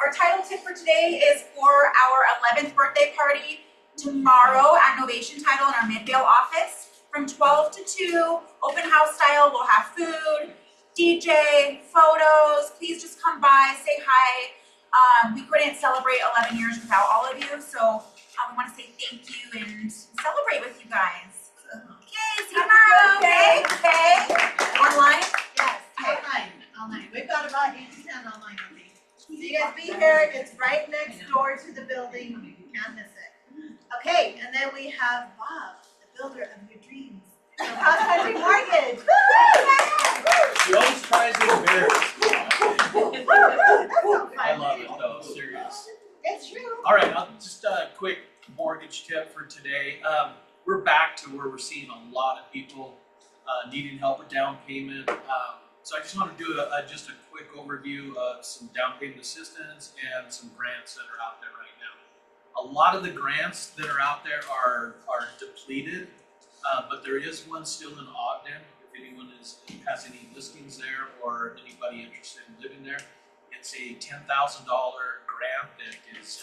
Our title tip for today is for our 11th birthday party tomorrow at Novation Title in our Midvale office from 12 to 2, open house style. We'll have food, DJ, photos. Please just come by, say hi. We couldn't celebrate 11 years without all of you, so we want to say thank you and celebrate with you guys. Okay, see you tomorrow. Okay. Online? Yes, online. We've got about 8 to 10 online, I think. So you guys be here. It's right next door to the building. You can't miss it. Okay, and then we have Bob, the builder of your dreams. Cross Country Mortgage. She always tries to embarrass me. That's so fun. I love it though, serious. It's true. All right, just a quick mortgage tip for today. We're back to where we're seeing a lot of people needing help with down payment. So I just want to do just a quick overview of some down payment assistance and some grants that are out there right now. A lot of the grants that are out there are depleted, but there is one still in Ogden. If anyone has any listings there or anybody interested in living there, it's a $10,000 grant that is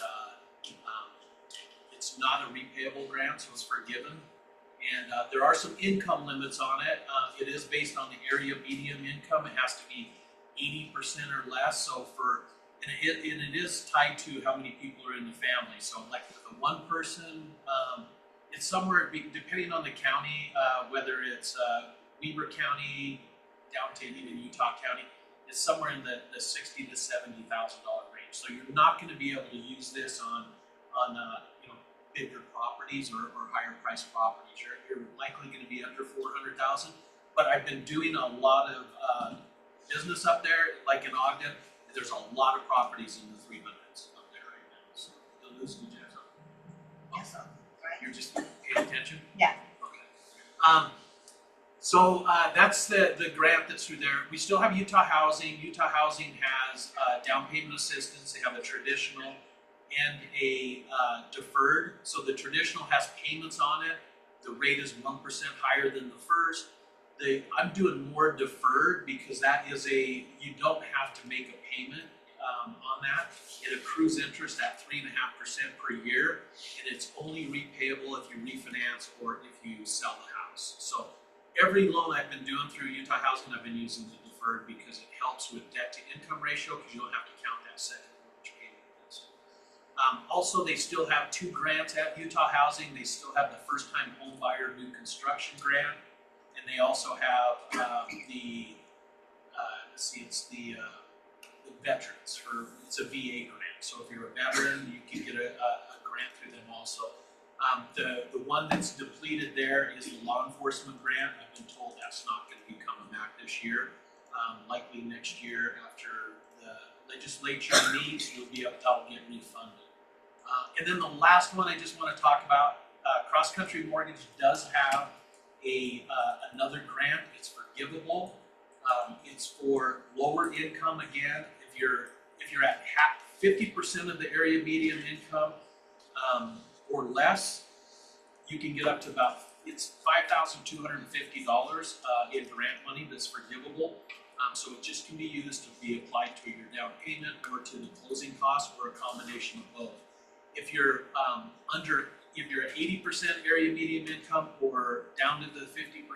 it's not a repayable grant, so it's forgiven. And there are some income limits on it. It is based on the area median income. It has to be 80% or less. So and it is tied to how many people are in the family. So like with a one person, it's somewhere, depending on the county, whether it's Weber County down to even Utah County, it's somewhere in the $60,000 to $70,000 range. So you're not going to be able to use this on bigger properties or higher priced properties. You're likely going to be under $400,000. But I've been doing a lot of business up there, like in Ogden. There's a lot of properties in the 300s up there right now. So the lose you guys up. Awesome. Right. You're just paying attention? Yeah. Okay. So that's the grant that's through there. We still have Utah Housing. Utah Housing has down payment assistance. They have a traditional and a deferred. So the traditional has payments on it. The rate is 1% higher than the first. I'm doing more deferred because that is you don't have to make a payment on that. It accrues interest at 3.5% per year, and it's only repayable if you refinance or if you sell the house. So every loan I've been doing through Utah Housing, I've been using the deferred because it helps with debt to income ratio because you don't have to count that second mortgage payment. Also, they still have 2 grants at Utah Housing. They still have the first time home buyer new construction grant. And they also have it's the veterans it's a VA grant. So if you're a veteran, you can get a grant through them also. The one that's depleted there is the law enforcement grant. I've been told that's not going to be coming back this year. Likely next year after the legislature meets, that'll get refunded. And then the last one I just want to talk about, Cross Country Mortgage does have another grant. It's forgivable. It's for lower income again. If you're at 50% of the area median income or less, you can get up to it's $5,250 in grant money that's forgivable. So it just can be used to be applied to your down payment or to the closing costs or a combination of both. If you're at 80% area median income or down to the 50%,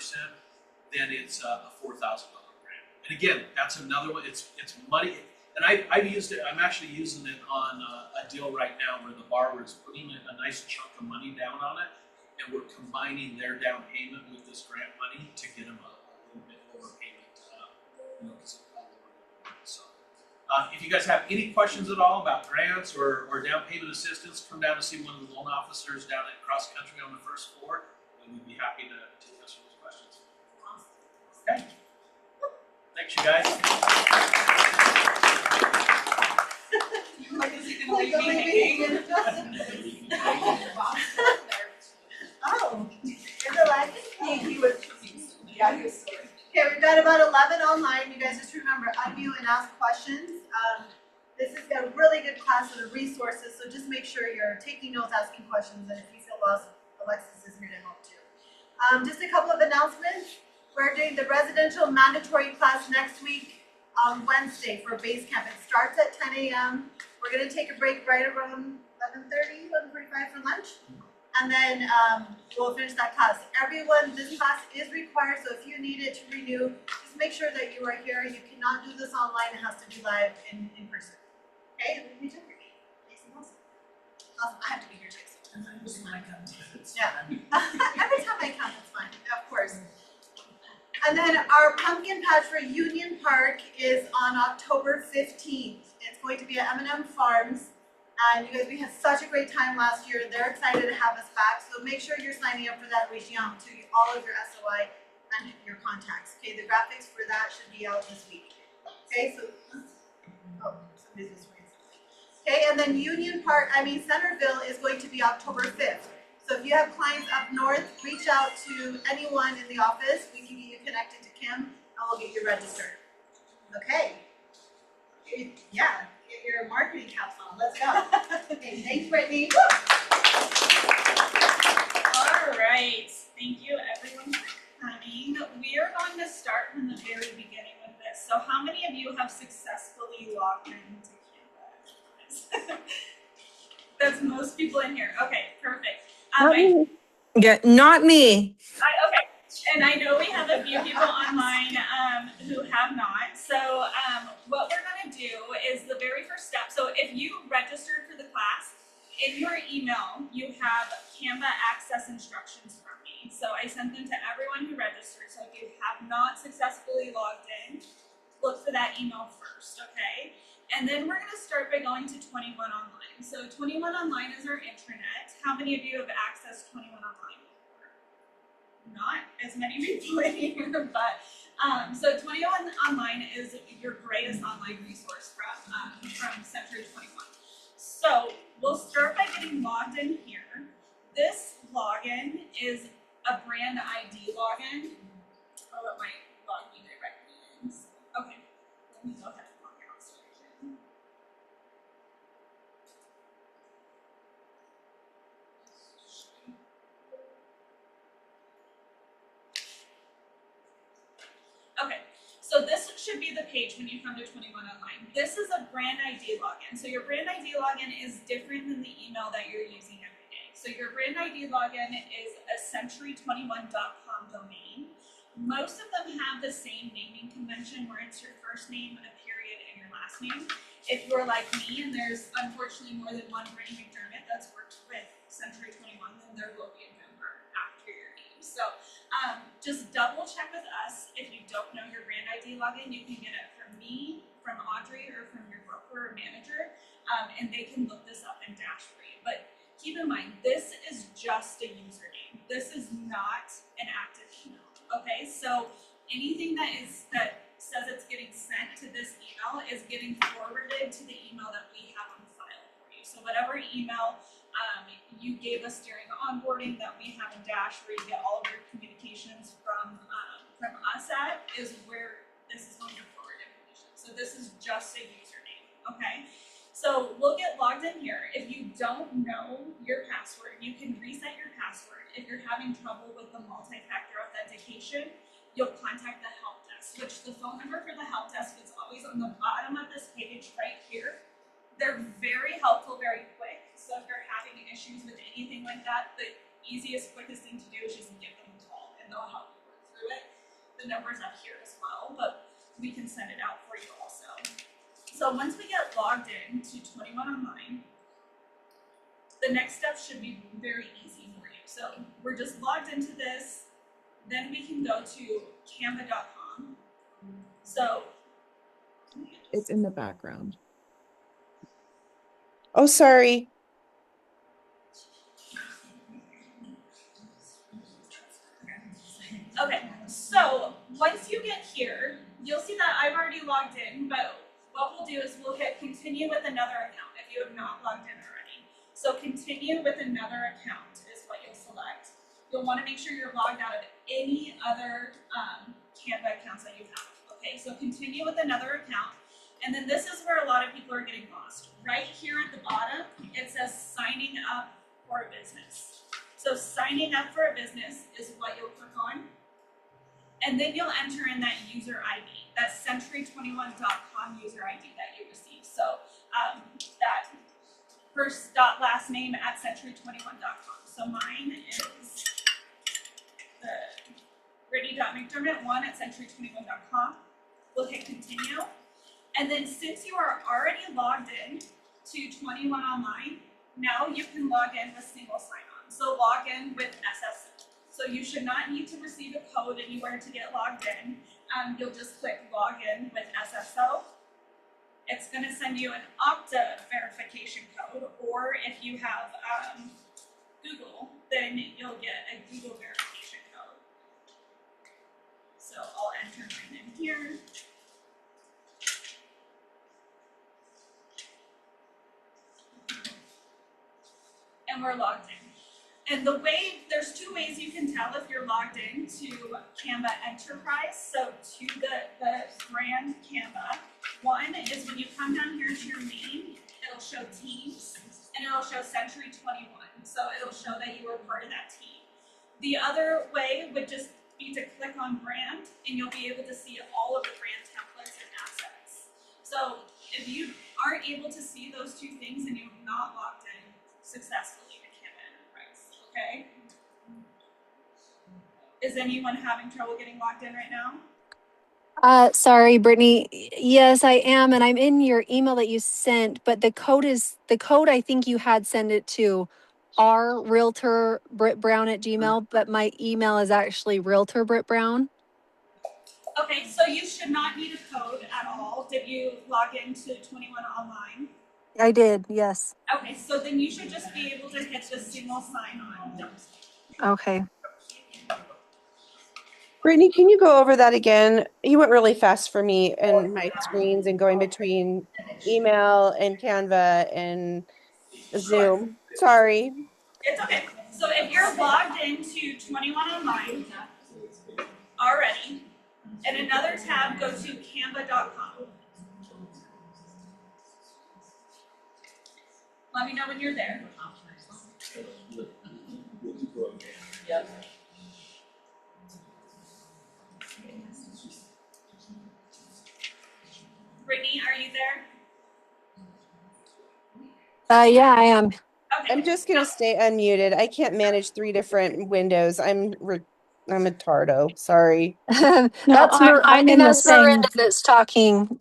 then it's a $4,000 grant. And again, that's another one. It's money, and I've used it. I'm actually using it on a deal right now where the borrower is putting a nice chunk of money down on it, and we're combining their down payment with this grant money to get them a little bit lower payment. So, if you guys have any questions at all about grants or down payment assistance, come down to see one of the loan officers down at Cross Country on the first floor, and we'd be happy to answer those questions. Okay. Thanks, you guys. Oh, is it like he was? Yeah, he was sorry. Okay, we've got about 11 online. You guys just remember, unmute and ask questions. This is a really good class of the resources, so just make sure you're taking notes, asking questions, and if you feel lost, Alexis is here to help too. Just a couple of announcements. We're doing the residential mandatory class next week. on Wednesday for Basecamp. It starts at 10 a.m. We're gonna take a break right around 11:30, 11:45 for lunch. And then we'll finish that class. Everyone, this class is required, so if you need it to renew, just make sure that you are here. You cannot do this online, it has to be live in person. Okay, and we do it. Awesome. I have to be here too. So. Just when I come to it. Yeah. Every time I come, it's fine, of course. And then our pumpkin patch for Union Park is on October 15th. It's going to be at M&M Farms. And you guys, we had such a great time last year. They're excited to have us back. So make sure you're signing up for that, reaching out to all of your SOI and your contacts. Okay, the graphics for that should be out this week. Okay, so, oh, somebody's just writing something. Okay, and then Centerville is going to be October 5th. So if you have clients up north, reach out to anyone in the office. We can get you connected to Kim and we'll get you registered. Okay. Yeah, get your marketing caps on. Let's go. Okay, thanks, Brittany. All right, thank you everyone for coming. We are going to start from the very beginning with this. So how many of you have successfully logged into Canva? That's most people in here. Okay, perfect. Not me. Okay, and I know we have a few people online who have not. So what we're gonna do is the very first step. So if you registered for the class, in your email, you have Canva access instructions from me. So I sent them to everyone who registered. So if you have not successfully logged in, look for that email first, okay? And then we're gonna start by going to 21 Online. So 21 Online is our intranet. How many of you have accessed 21 Online before? Not as many people in here, but so 21 Online is your greatest online resource from Century 21. So we'll start by getting logged in here. This login is a brand ID login. I'll let my login directly in. Okay, let me go ahead and log out so I can. Okay, so this should be the page when you come to 21 Online. This is a brand ID login. So your brand ID login is different than the email that you're using every day. So your brand ID login is a century21.com domain. Most of them have the same naming convention where it's your first name, a period, and your last name. If you're like me and there's unfortunately more than one Brittany McDermott that's worked with Century 21, then there will be a member after your name. So just double check with us. If you don't know your brand ID login, you can get it from me, from Audrey, or from your broker or manager, and they can look this up in Dash for you. But keep in mind, this is just a username. This is not an active email. Okay, so anything that says it's getting sent to this email is getting forwarded to the email that we have on file for you. So whatever email you gave us during onboarding that we have in Dash, where you get all of your communications from us at, is where this is going to forward information. So this is just a username. Okay. So we'll get logged in here. If you don't know your password, you can reset your password. If you're having trouble with the multi-factor authentication, you'll contact the help desk, which the phone number for the help desk is always on the bottom of this page right here. They're very helpful, very quick. So if you're having issues with anything like that, the easiest, quickest thing to do is just give them a call and they'll help you work through it. The number's up here as well, but we can send it out for you also. So once we get logged in to 21 Online, the next step should be very easy for you. So we're just logged into this, then we can go to canva.com. So It's in the background. Oh, sorry. okay, so once you get here, you'll see that I've already logged in, but what we'll do is we'll hit continue with another account if you have not logged in already. So continue with another account is what you'll select. You'll want to make sure you're logged out of any other Canva accounts that you have. Okay, so continue with another account. And then this is where a lot of people are getting lost. Right here at the bottom, it says signing up for a business. So signing up for a business is what you'll click on. And then you'll enter in that user ID, that century21.com user ID that you received. So that first dot last name at century21.com. So mine is the Brittany.McDermott1 at century21.com. We'll hit continue. And then since you are already logged in to 21 Online, now you can log in with single sign-on. So log in with SSO. So you should not need to receive a code anywhere to get logged in. You'll just click login with SSO. It's going to send you an Okta verification code, or if you have Google, then you'll get a Google verification code. So I'll enter mine in here. And we're logged in. And there's two ways you can tell if you're logged in to Canva Enterprise, so to the brand Canva. One is when you come down here to your name, it'll show teams, and it'll show Century21. So it'll show that you were part of that team. The other way would just be to click on brand, and you'll be able to see all of the brand templates and assets. So if you aren't able to see those two things and you've not logged in successfully to Canva Enterprise, okay? Is anyone having trouble getting logged in right now? Sorry, Brittany. Yes, I am, and I'm in your email that you sent, but the code I think you had sent it to our realtor Britt Brown at Gmail, but my email is actually realtor Britt Brown. Okay, so you should not need a code at all. Did you log into 21 Online? I did, yes. Okay, so then you should just be able to hit the single sign-on. Okay. Brittany, can you go over that again? You went really fast for me and my screens and going between email and Canva and Zoom. Sorry. It's okay. So if you're logged into 21 Online already, in another tab, go to canva.com. Let me know when you're there. Yep. Brittany, are you there? Yeah, I am. Okay. I'm just gonna stay unmuted. I can't manage 3 different windows. I'm a tardo. Sorry. That's I'm in the that's same. Miranda that's talking,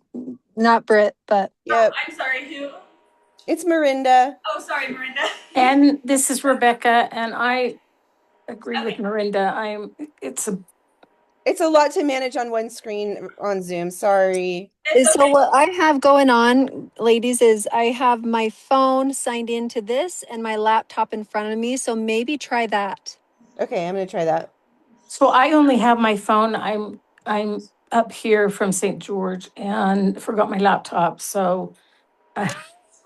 not Britt, but Yep. Oh, I'm sorry, who? It's Miranda. Oh, sorry, Miranda. And this is Rebecca, and I agree with Okay. Miranda. It's a lot to manage on one screen on Zoom. Sorry. It's so okay. what I have going on, ladies, is I have my phone signed into this and my laptop in front of me. So maybe try that. Okay, I'm gonna try that. So I only have my phone. I'm up here from St. George and forgot my laptop, so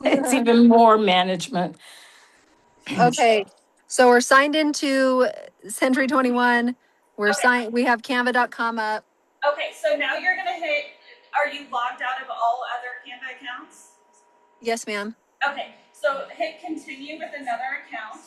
it's even more management. Okay. So we're signed into Century 21. We have canva.com up. Okay, so now you're gonna hit, are you logged out of all other Canva accounts? Yes, ma'am. Okay, so hit continue with another account.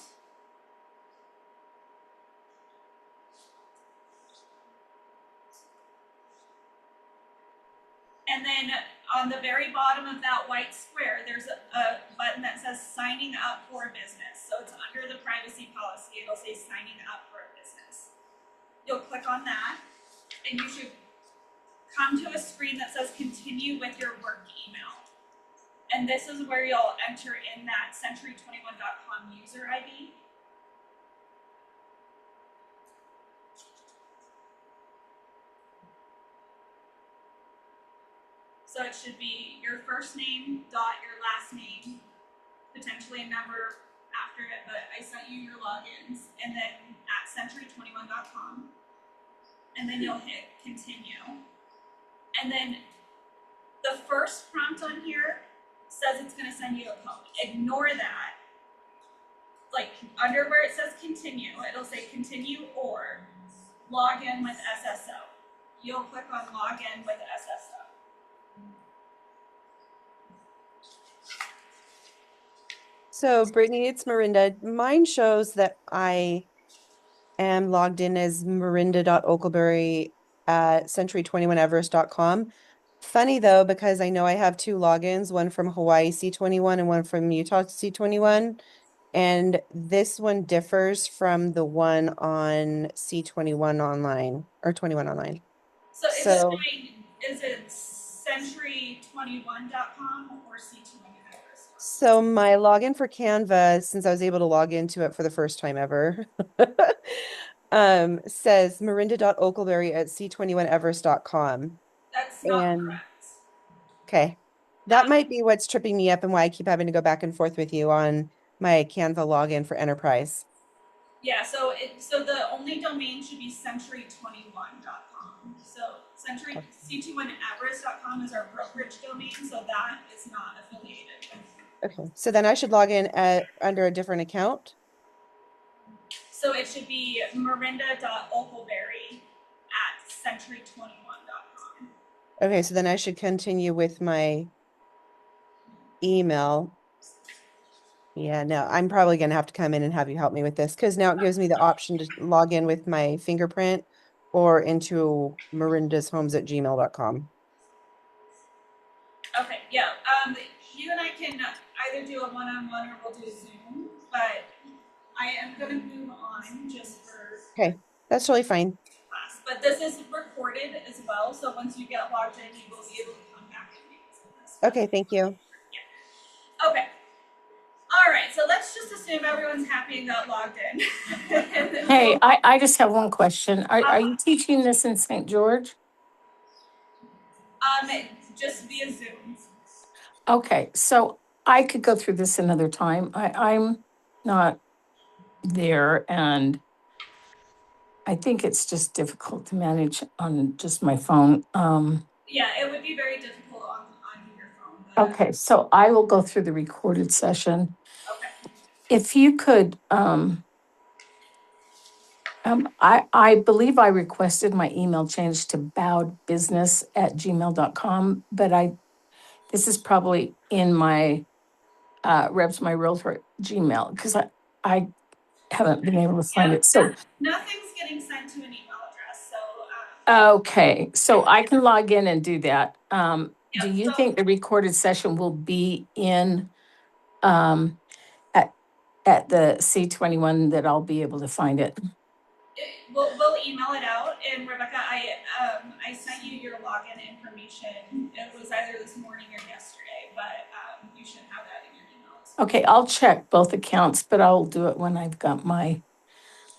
And then on the very bottom of that white square, there's a button that says signing up for a business. So it's under the privacy policy, it'll say signing up for a business. You'll click on that, and you should come to a screen that says continue with your work email. And this is where you'll enter in that century21.com user ID. So it should be your first name dot your last name, potentially a number after it, but I sent you your logins, and then at century21.com. And then you'll hit continue. And then the first prompt on here says it's gonna send you a code. Ignore that. Like under where it says continue, it'll say continue or log in with SSO. You'll click on log in with SSO. So Brittany, it's Miranda. Mine shows that I am logged in as Miranda.Oakleberry at century21everest.com. Funny though, because I know I have two logins, one from Hawaii C21 and one from Utah C21. And this one differs from the one on C21 online or 21 online. So So, is it century21.com or C21Everest? so my login for Canva, since I was able to log into it for the first time ever, says marinda.oakleberry@c21everest.com. That's not And correct. okay, that might be what's tripping me up and why I keep having to go back and forth with you on my Canva login for enterprise. Yeah, so the only domain should be century21.com. So century c21everest.com is our brokerage domain, so that is not affiliated with. Okay, so then I should log in under a different account. So it should be marinda.oakleberry@century21.com. Okay, so then I should continue with my email. Yeah, no, I'm probably gonna have to come in and have you help me with this because now it gives me the option to log in with my fingerprint or into marindashomes@gmail.com. Okay, yeah. You and I can either do a one-on-one or we'll do Zoom, but I am gonna move on just for Okay, that's totally fine. class. But this is recorded as well, so once you get logged in, you will be able to come back and make this. Okay, thank you. Yeah. Okay. All right, so let's just assume everyone's happy and got logged in. And then Hey, I just have one question. Are you teaching this in St. George? Just via Zoom. Okay, so I could go through this another time. I'm not there, and I think it's just difficult to manage on just my phone. Yeah, it would be very difficult on your phone. But, Okay, so I will go through the recorded session. okay. If you could, I believe I requested my email changed to bowedbusiness@gmail.com, but this is probably in my Rebs My Realtor Gmail because I haven't been able to find Yeah, it. So nothing's getting sent to an email address. So okay, so I can log in and do that. Do you so think the recorded session will be in um, at the C21 that I'll be able to find it? we'll email it out. And Rebecca, I sent you your login information. It was either this morning or yesterday, but you should have that in your emails. Okay, I'll check both accounts, but I'll do it when I've got my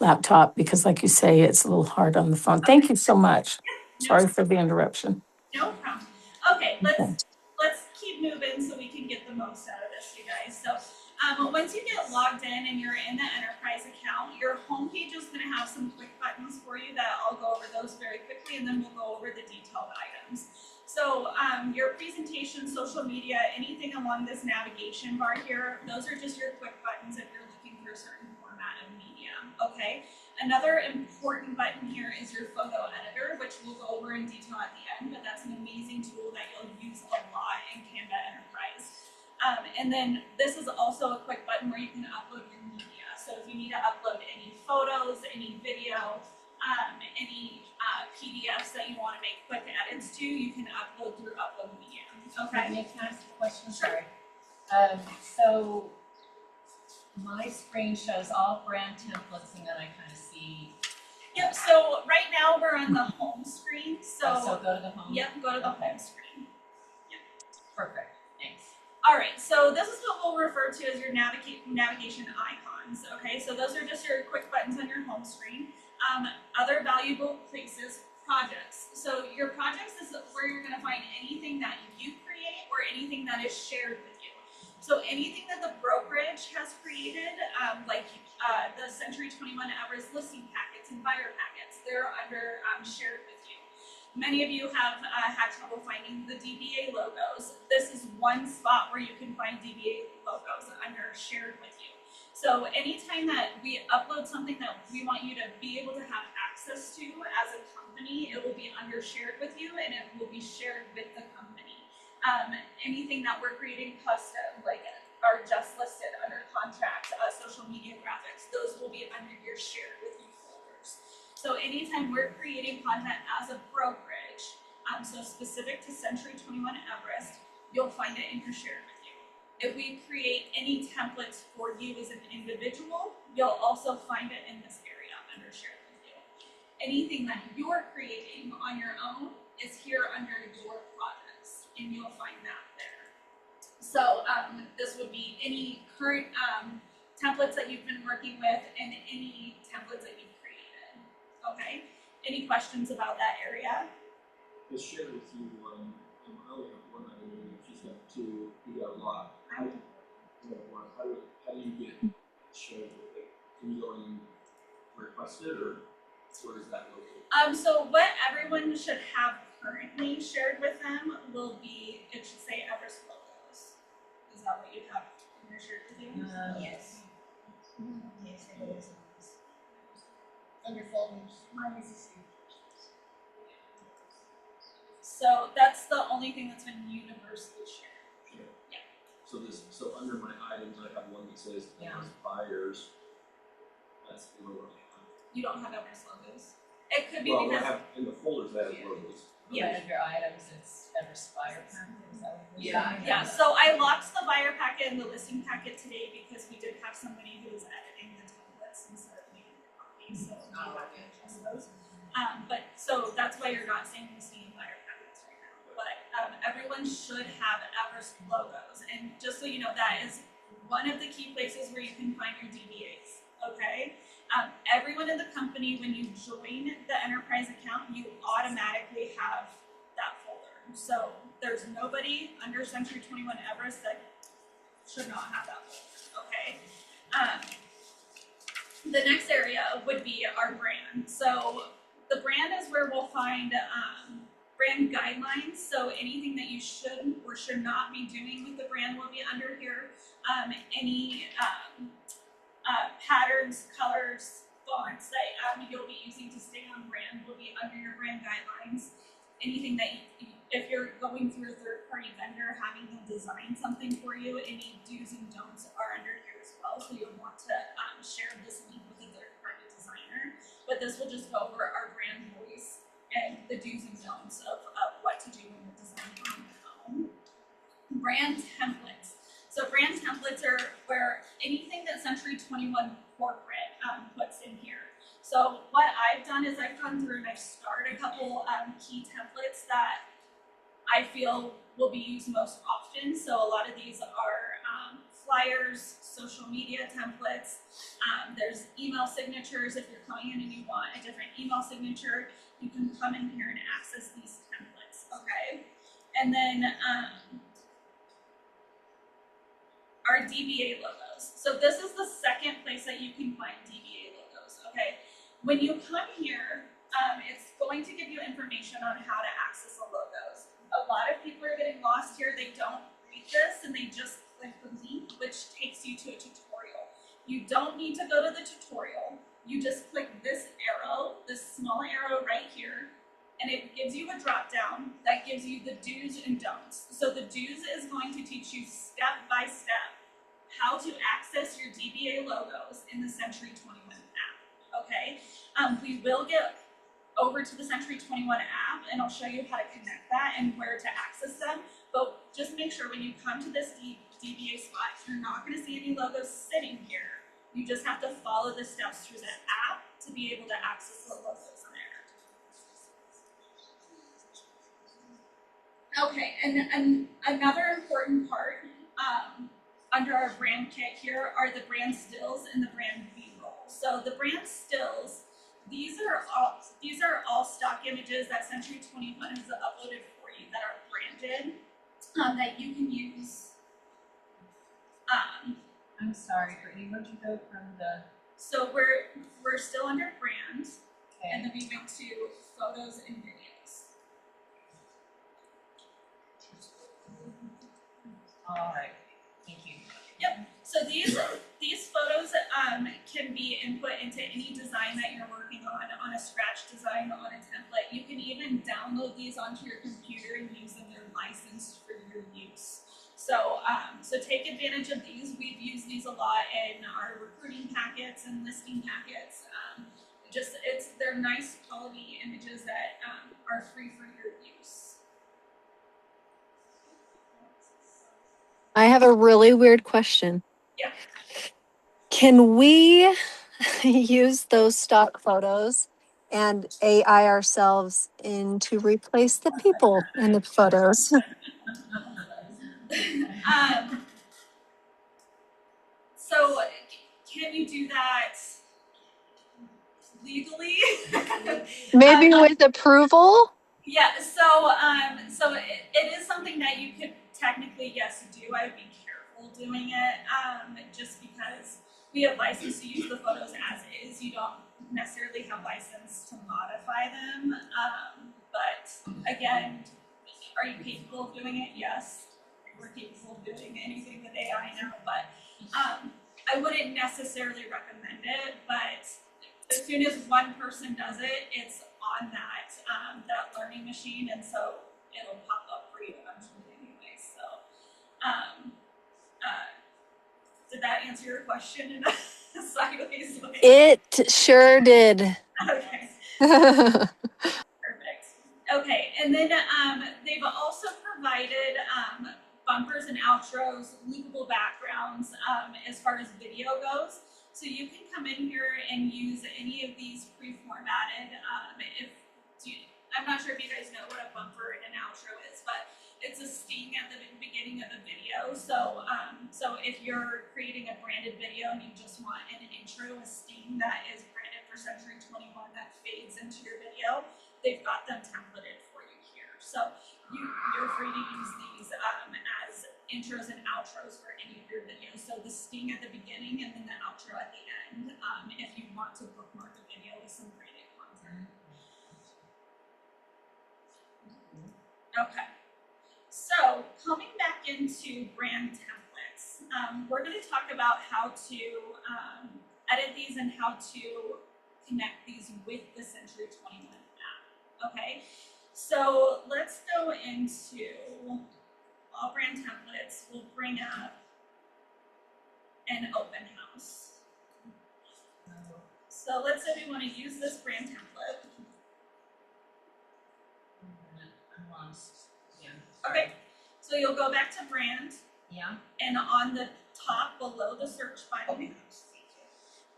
laptop because, like you say, it's a little hard on the phone. Thank you so much. Sorry for the interruption. No problem. Okay, let's keep moving so we can get the most out of this, you guys. So once you get logged in and you're in the enterprise account, your homepage is going to have some quick buttons for you that I'll go over those very quickly, and then we'll go over the detailed items. So your presentation, social media, anything along this navigation bar here, those are just your quick buttons if you're looking for a certain format of media, okay? Another important button here is your photo editor, which we'll go over in detail at the end, but that's an amazing tool that you'll use a lot in Canva Enterprise. And then this is also a quick button where you can upload your media. So if you need to upload any photos, any video, any PDFs that you want to make quick edits to, you can upload through Upload Media. Okay? Can I ask a question? Sure. Sorry. So my screen shows all brand templates, and then I kind of see. Yep. So right now we're on the home screen. So go to the home. Yep. Go to the home screen. Perfect. Thanks. All right, so this is what we'll refer to as your navigation icons, okay? So those are just your quick buttons on your home screen. Other valuable places, projects. So your projects is where you're gonna find anything that you create or anything that is shared with you. So anything that the brokerage has created, like the Century 21 Everest listing packets and buyer packets, they're under shared with you. Many of you have had trouble finding the DBA logos. This is one spot where you can find DBA logos under shared with you. So anytime that we upload something that we want you to be able to have access to as a company, it will be under shared with you and it will be shared with the company. Anything that we're creating custom, like are just listed under contract, social media graphics, those will be under your shared with you folders. So anytime we're creating content as a brokerage, so specific to Century 21 Everest, you'll find it in your shared with you. If we create any templates for you as an individual, you'll also find it in this area under shared with you. Anything that you're creating on your own is here under your projects, and you'll find that there. So this would be any current templates that you've been working with and any templates that you've created. Okay? Any questions about that area? I shared with you, I only have one item, and you just have two, you got a lot. How do you get shared with it? Can you go and request it, or where is that located? So what everyone should have currently shared with them will be, it should say Everest logos. Is that what you have in your shared with you? Yes. Yes, it is. Under folders. Mine is the same. So that's the only thing that's been universally shared. Sure. Yeah. So under my items, I have one that says Everest buyers. That's the logo. You don't have Everest logos. It could be Well, I because have, in the folders, I have logos. Yeah. Under items, it's Everest Fire Packet, is that what it is? yeah. So I locked the buyer packet and the listing packet today because we did have somebody who was editing the templates instead of making the copy, so we had to adjust those. But so that's why you're not seeing buyer packets right now. But everyone should have Everest logos, and just so you know, that is one of the key places where you can find your DBAs. Okay. Everyone in the company, when you join the enterprise account, you automatically have that folder. So there's nobody under Century 21 Everest that should not have that folder, okay? The next area would be our brand. So the brand is where we'll find brand guidelines. So anything that you should or should not be doing with the brand will be under here. Any patterns, colors, fonts that you'll be using to stay on brand will be under your brand guidelines. Anything that if you're going through a third-party vendor, having them design something for you, any do's and don'ts are under here as well. So you'll want to share this link with a third-party designer. But this will just go over our brand voice and the do's and don'ts of what to do when you're designing on your own. Brand templates. So brand templates are where anything that Century 21 corporate puts in here. So what I've done is I've gone through and I've starred a couple key templates that I feel will be used most often. So a lot of these are flyers, social media templates. There's email signatures. If you're coming in and you want a different email signature, you can come in here and access these templates, okay? And then our DBA logos. So this is the second place that you can find DBA logos, okay? When you come here, it's going to give you information on how to access the logos. A lot of people are getting lost here. They don't read this and they just click the link, which takes you to a tutorial. You don't need to go to the tutorial. You just click this arrow, this small arrow right here, and it gives you a drop down that gives you the do's and don'ts. So the do's is going to teach you step by step how to access your DBA logos in the Century 21 app, okay? We will get over to the Century 21 app and I'll show you how to connect that and where to access them, but just make sure when you come to this DBA spot, you're not gonna see any logos sitting here. You just have to follow the steps through the app to be able to access the logos there. Okay, and another important part under our brand kit here are the brand stills and the brand B-roll. So the brand stills, these are all stock images that Century 21 has uploaded for you that are branded that you can use. I'm sorry, Brittany, where'd you go from the? So we're still under brand, Okay. and then we went to photos and videos. All right, thank you. Yep. So these photos can be input into any design that you're working on a scratch design, on a template. You can even download these onto your computer and use them. They're licensed for your use. So so take advantage of these. We've used these a lot in our recruiting packets and listing packets. they're nice quality images that are free for your use. I have a really weird question. Yeah. Can we use those stock photos and AI ourselves in to replace the people in the photos? So can you do that legally? Maybe with approval? Yeah, so it is something that you could technically, yes, do. I would be careful doing it, just because we have license to use the photos as is. You don't necessarily have license to modify them. But again, are you capable of doing it? Yes, we're capable of doing anything with AI now, but I wouldn't necessarily recommend it, but as soon as one person does it, it's on that learning machine, and so it'll pop up for you eventually anyway. So, did that answer your question in a sideways way? It sure did. Okay. Perfect. Okay, and then they've also provided bumpers and outros, loopable backgrounds as far as video goes. So you can come in here and use any of these pre-formatted. I'm not sure if you guys know what a bumper and an outro is, but it's a sting at the beginning of the video. So if you're creating a branded video and you just want an intro, a sting that is branded for Century 21 that fades into your video, they've got them templated for you here. So you're free to use these as intros and outros for any of your videos. So the sting at the beginning and then the outro at the end, if you want to bookmark a video with some branded content. Okay. So coming back into brand templates, we're going to talk about how to edit these and how to connect these with the Century 21 app. Okay, so let's go into all brand templates. We'll bring up an open house. So let's say we want to use this brand template. I'm lost. Yeah. Okay, so you'll go back to brand, Yeah. and on the top below the search button,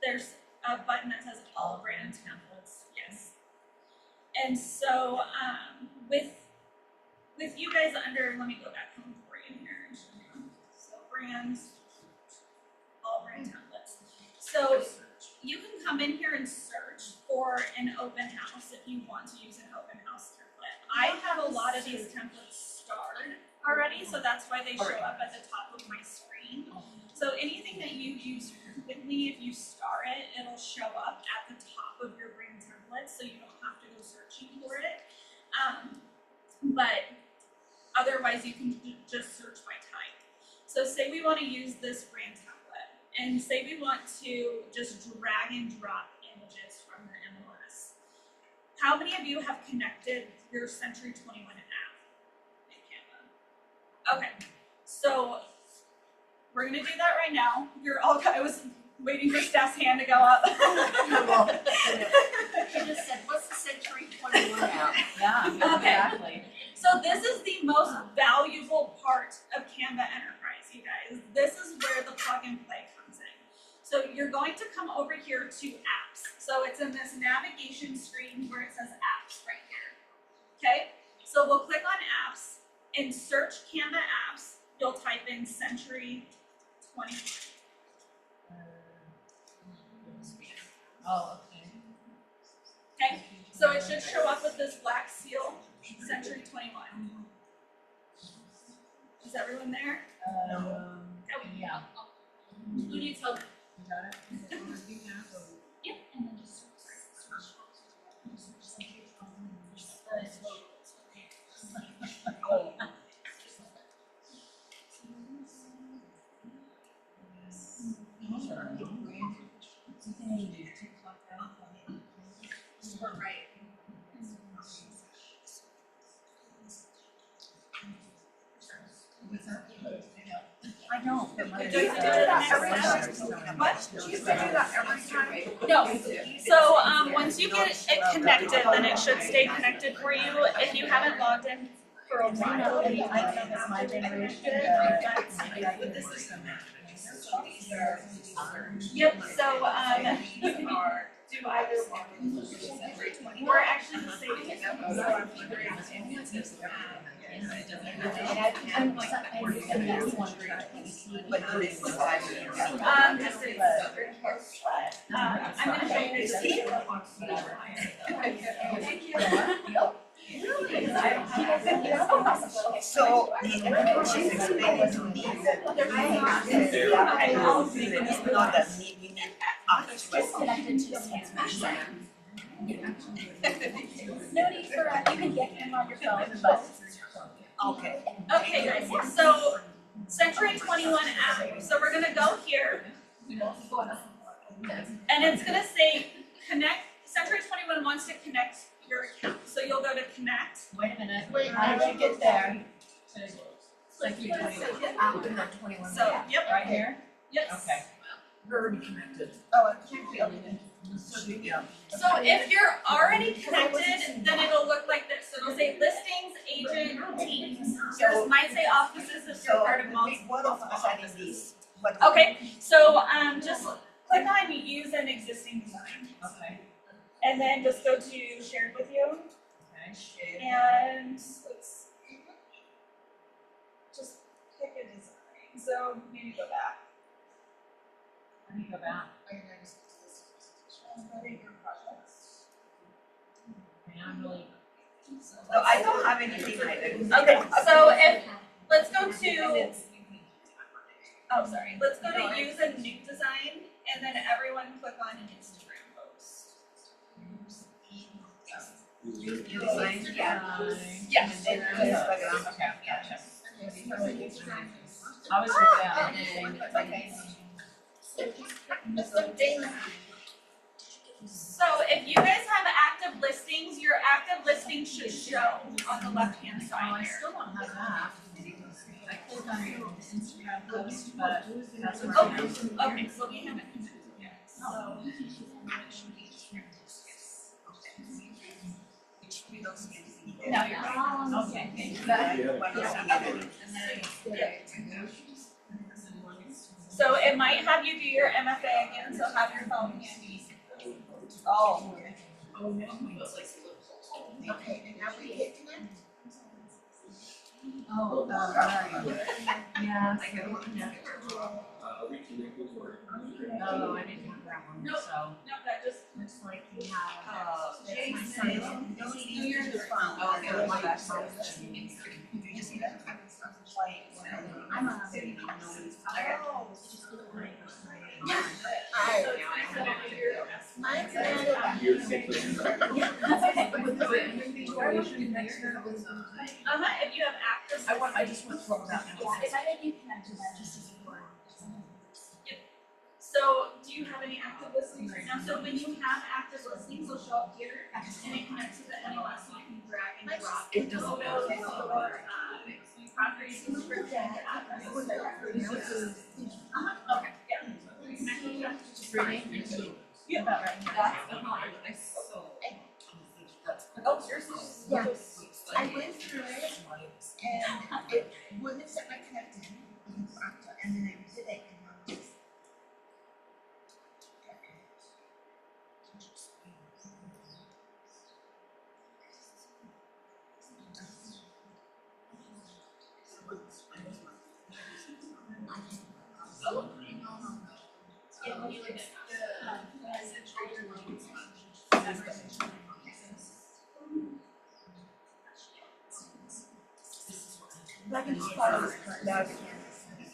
there's a button that says all brand templates. Yes. And so with you guys under, let me go back home for you here and show you. So brands, all brand templates. So you can come in here and search for an open house if you want to use an open house template. I have a lot of these templates starred already, so that's why they show up at the top of my screen. So anything that you use frequently, if you star it, it'll show up at the top of your brand template, so you don't have to go searching for it. But otherwise, you can just search by type. So say we want to use this brand template, and say we want to just drag and drop images from the MLS. How many of you have connected your Century 21 app in Canva? Okay, so we're gonna do that right now. I was waiting for Steph's hand to go up. She just said, what's the Century 21 app? Yeah, Okay. exactly. So this is the most valuable part of Canva Enterprise, you guys. This is where the plug and play comes in. So you're going to come over here to apps. So it's in this navigation screen where it says apps right here. Okay, so we'll click on apps and search Canva apps. You'll type in Century 21. Oh, okay. Okay, so it should show up with this black seal, Century 21. Is everyone there? Yeah. Who needs help? You got it? Yep, and then just right. I I know, but my. Would you like to do it next step? What? You used to do that every time. No. So once you get it connected, then it should stay connected for you. If you haven't logged in for a while, I think it's my generation. Yep, so you can do either one. We're actually the same. Just I'm gonna show you So, she's explaining to me that it's not that need, you need us. Just connected to the no need for, you can get him on your phone, but. Okay. Okay, guys, so Century 21 app. So we're gonna go here. And it's gonna say connect, Century 21 wants to connect your account. So you'll go to connect. Wait a minute, how did you get there? Like you So, yep. right here? Yes. Okay. We're already connected. Oh, it can't be open. So if you're already connected, then it'll look like this. So it'll say listings, agent, teams. Yours might say offices if you're part of multiple. What of us are in these? What- Okay, so just click on use an existing design. Okay. And then just go to shared with you. Okay, shit. And let's just pick a design. So maybe go back. Let me go back. Okay, I'm really. No, I don't have anything like that. Okay, so if let's go to let's go to use a new design and then everyone click on an Instagram post. Yeah. And then Instagram. Okay, gotcha. I was with that. So if you guys have active listings, your active listings should show on the left-hand Oh, side I here. still don't have that. I clicked on the Instagram post, but that's where Oh, I am. okay, so we haven't connected yet, so. No, you're right. Okay. So it might have you do your MFA again, so have your phone handy. Oh. Okay, and now we hit connect. Oh, yeah. Reconnecting or? Oh, I didn't have that one, Nope. so. No, that just. Looks like you have. Jason, don't use the phone. Oh, okay, well, my bad. Did you see that? I'm on. Mine's You're simply. That's okay. If you have active. I just went through that. If I had you connected that just as important. So do you have any active listings right now? So when you have active listings, they'll show up here and it connects to the MLS so you can drag and drop photos or properties description or addresses. Okay, yeah. Yeah, about right. Oh, yours is. Yeah. I went through it and it wouldn't set my connected. And then I did it and now it's.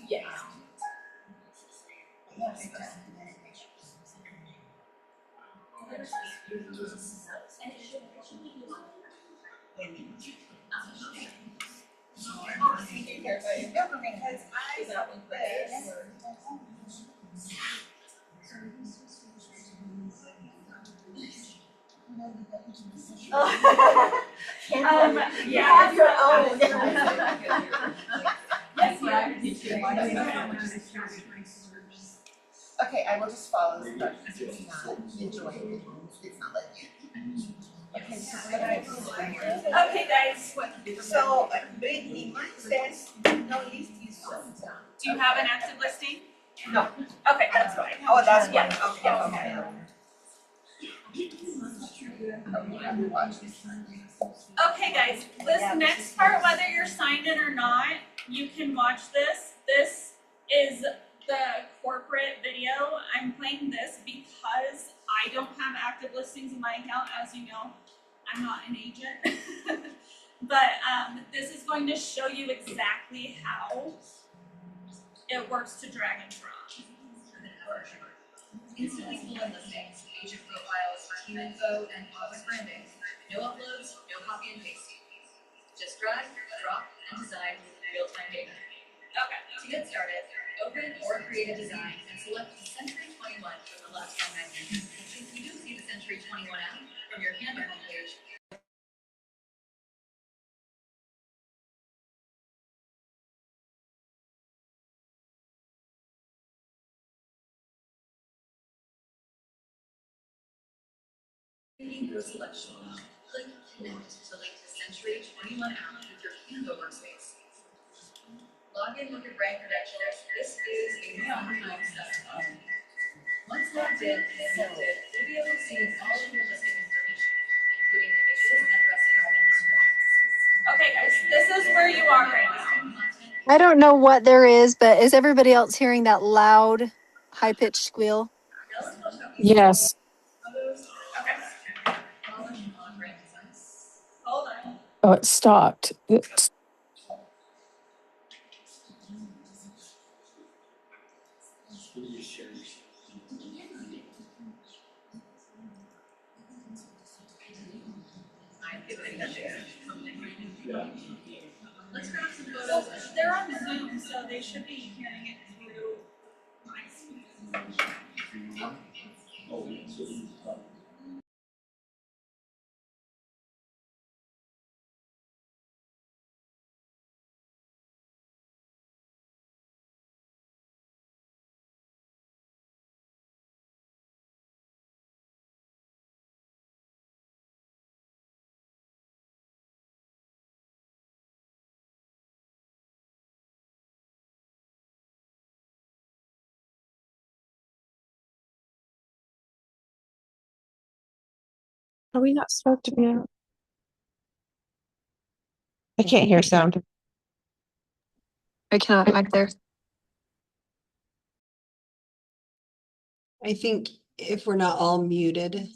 Yeah. Because I got this. Yeah. Have your own. Yes, yeah, I can teach you. Okay, I will just follow this instructions. It's not enjoying it. It's not letting you. Okay, so what I will Okay, guys, So, Brittany, mine says no listing zones. do you have an active listing? No. Okay, that's fine. Oh, that's Yeah. okay. Okay, guys, this next part, whether you're signed in or not, you can watch this. This is the corporate video. I'm playing this because I don't have active listings in my account. As you know, I'm not an agent. But this is going to show you exactly how it works to drag and drop. Instantly select listings, agent profiles, team info, and office branding. No uploads, no copy and paste. Just drag, drop, and design with real-time data. Okay. To get started, open or create a design and select the Century 21 from the left-hand menu. Since you do see the Century 21 app from your Canva homepage, your selection. Click Connect to link the Century 21 app with your Canva workspace. Log in with your brand credentials. This is a one-time setup. Once logged in and accepted, you'll be able to see all of your listing information, including images, addresses, and descriptions. Okay, guys, this is where you are right now. I don't know what there is, but is everybody else hearing that loud, high-pitched squeal? Yes. Okay. Hold on. Oh, it stopped. It's, Let's grab some photos. They're on Zoom, so they should be hearing it through my speaker. Are we not supposed to be out? I can't hear sound. I cannot back there. I think if we're not all muted,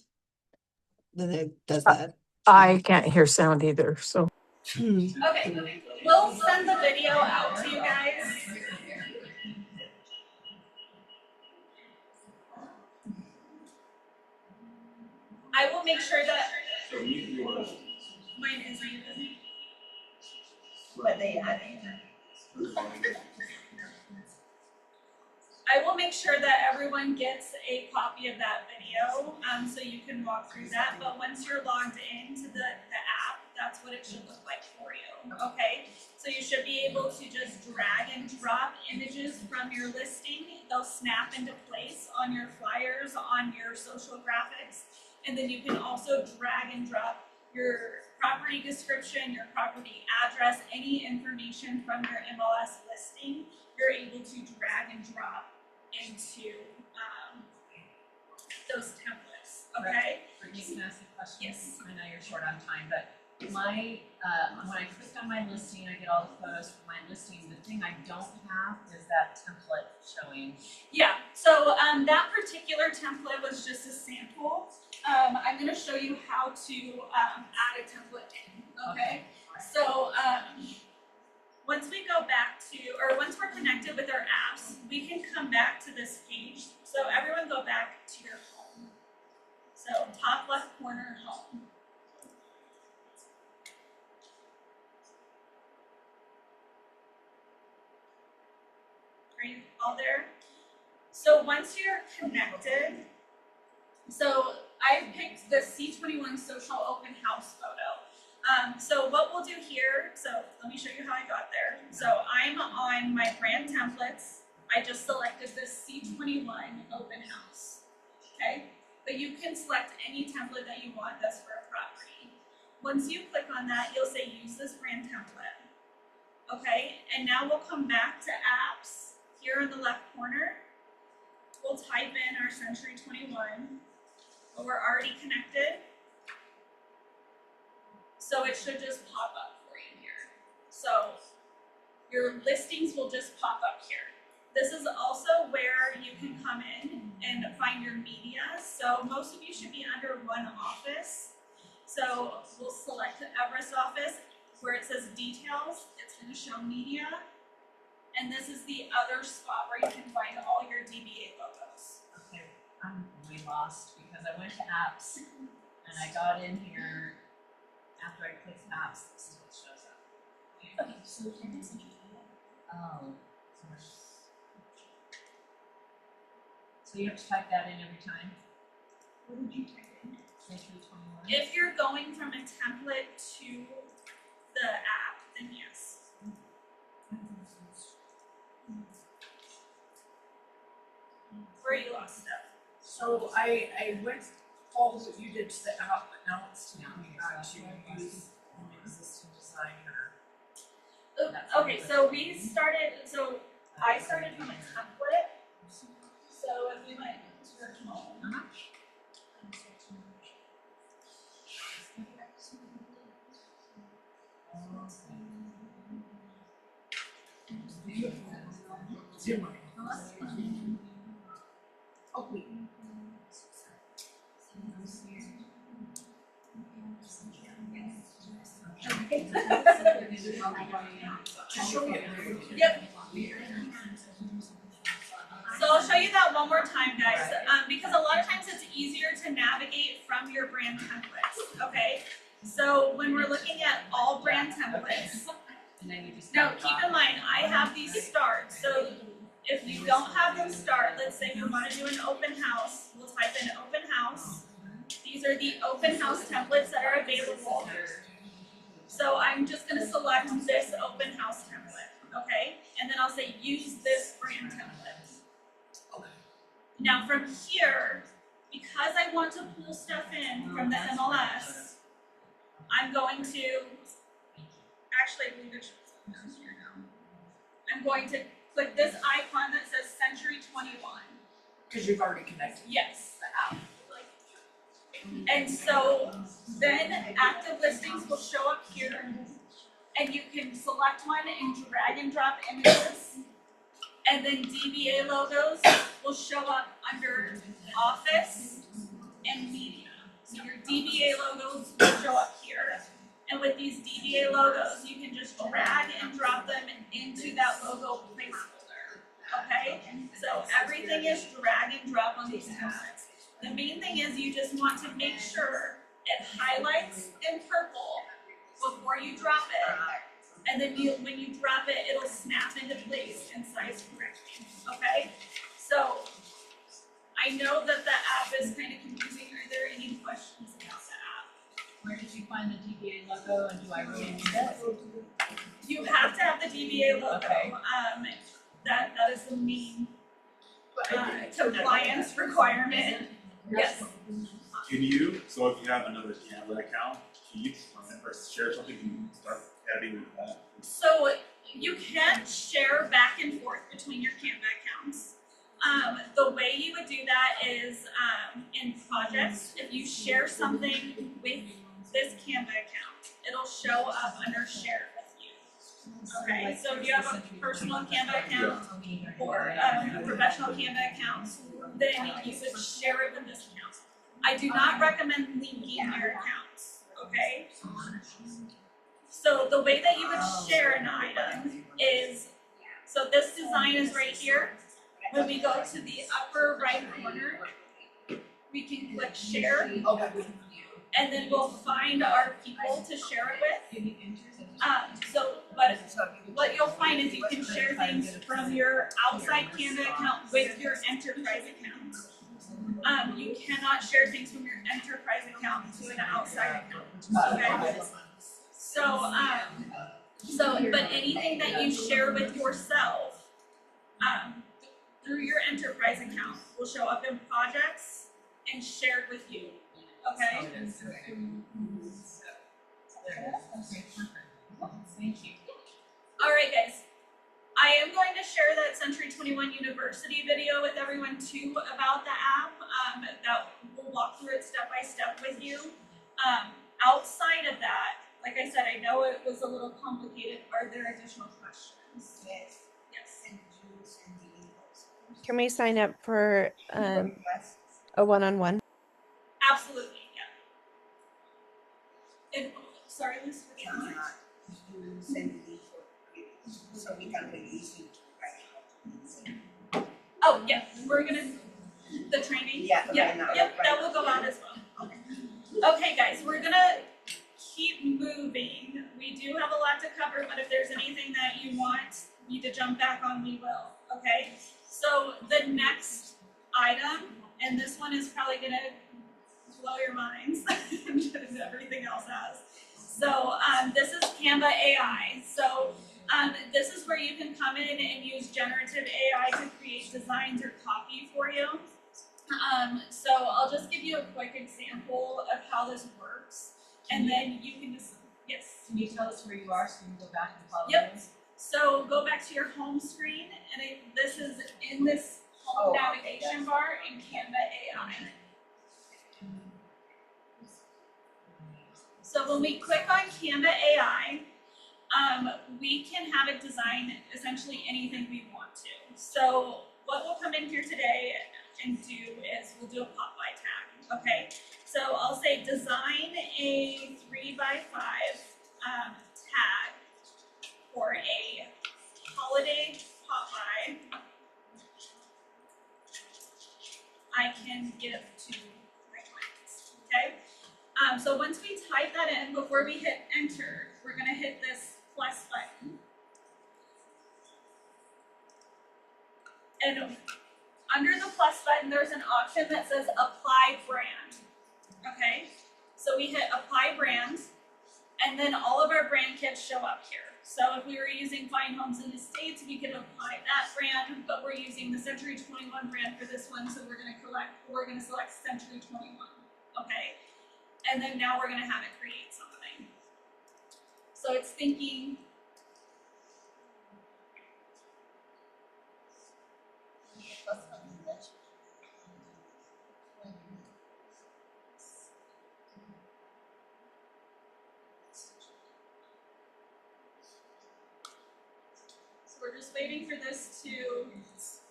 then it does that. I can't hear sound either, so. Okay, we'll send the video out to you guys. I will make sure that mine is muted. But they I will make sure that everyone gets a copy of that video, so you can walk through that. But once you're logged into the app, that's what it should look like for you, okay? So you should be able to just drag and drop images from your listing. They'll snap into place on your flyers, on your social graphics. And then you can also drag and drop your property description, your property address, any information from your MLS listing, you're able to drag and drop into those templates, okay? Brittany, can I ask a question? Yes. I know you're short on time, but my, when I click on my listing, I get all the photos from my listing. The thing I don't have is that template showing. Yeah, so that particular template was just a sample. I'm gonna show you how to add a template in, okay? So once we go back to, or once we're connected with our apps, we can come back to this page. So everyone go back to your home. So top left corner, home. Are you all there? So once you're connected, so I picked the C21 social open house photo. So what we'll do here, so let me show you how I got there. So I I'm on my brand templates, I just selected this C21 open house, okay? But you can select any template that you want that's for a property. Once you click on that, you'll say use this brand template, okay? And now we'll come back to apps here in the left corner. We'll type in our Century 21, but we're already connected. So it should just pop up for you here. So your listings will just pop up here. This is also where you can come in and find your media. So most of you should be under one office. So we'll select the Everest office where it says details. It's going to show media. And this is the other spot where you can find all your DBA logos. Okay, I'm way lost because I went to apps and I got in here. After I click apps, this is what shows up. Okay, so Oh. So you have to type that in every time? what did you type in? Century 21? If you're going from a template to the app, then yes. Where you lost stuff. So I went, follow what you did to the app, but now it's telling me to use an existing designer. Okay, so I started from a template. So if you went to your home, Oh, wait. Just show me. yep. So I'll show you that one more time, guys, because a lot of times it's easier to navigate from your brand templates, okay? So when we're looking at all brand templates, And then you just. now keep in mind, I have these start, so if you don't have them start, let's say we want to do an open house, we'll type in open house. These are the open house templates that are available. So I'm just going to select this open house template, okay? And then I'll say use this brand template. Okay. Now from here, because I want to pull stuff in from the MLS, I'm going to, actually I believe it shows up here now. I'm going to click this icon that says Century 21. Because you've already connected. Yes, the app. And so then active listings will show up here, and you can select one and drag and drop images. And then DBA logos will show up under Office and Media. So your DBA logos will show up here. And with these DBA logos, you can just drag and drop them into that logo placeholder. Okay? So everything is drag and drop on these templates. The main thing is you just want to make sure it highlights in purple before you drop it. And then when you drop it, it'll snap into place and size correctly. Okay? So I know that the app is kind of confusing. Are there any questions about the app? Where did you find the DBA logo and do I really need it? You have to have the DBA logo. Okay. That is the main compliance requirement. Yes. Can you, so if you have another Canva account, can you plan or share something and start editing with that? So you can share back and forth between your Canva accounts. The way you would do that is in projects, if you share something with this Canva account, it'll show up under share with you. Okay, so if you have a personal Canva account or a professional Canva account, then you would share it with this account. I do not recommend linking your accounts, okay? So the way that you would share an item is, so this design is right here. When we go to the upper right corner, we can click share, and then we'll find our people to share it with. But what you'll find is you can share things from your outside Canva account with your enterprise account. You cannot share things from your enterprise account to an outside account. Okay? So So, but anything that you share with yourself, through your enterprise account will show up in projects and shared with you, okay? Okay, perfect. Thank you. All right, guys. I am going to share that Century 21 University video with everyone too about the app. That we'll walk through it step by step with you. Outside of that, like I said, I know it was a little complicated. Are there additional questions? Yes. Yes. And Jews and the Eagles. Can we sign up for a one-on-one? Absolutely, yeah. And, sorry, Liz, which one? Jews and the Eagles. So we can release it right now. Oh, yeah, we're gonna, the training? Yeah, Yeah, right now, yep, right that now. will go out as well. Okay, guys, we're gonna keep moving. We do have a lot to cover, but if there's anything that you want me to jump back on, we will, okay? So the next item, and this one is probably gonna blow your minds, as everything else has. So this is Canva AI. So this is where you can come in and use generative AI to create designs or copy for you. So I'll just give you a quick example of how this works, and then you can just, yes. Can you tell us where you are so we can go back and follow Yep. you? So go back to your home screen, and this is in this home navigation bar in Canva AI. So when we click on Canva AI, we can have it design essentially anything we want to. So what we'll come in here today and do is we'll do a pop by tag, okay? So I'll say design a 3x5 tag for a holiday pop by. I can give to my clients, okay? So once we type that in, before we hit enter, we're gonna hit this plus button. And under the plus button, there's an option that says apply brand, okay? So we hit apply brand, and then all of our brand kits show up here. So if we were using Fine Homes and Estates, we could apply that brand, but we're using the Century 21 brand for this one, so we're gonna select Century 21, okay? And then now we're gonna have it create something. So it's thinking, so we're just waiting for this to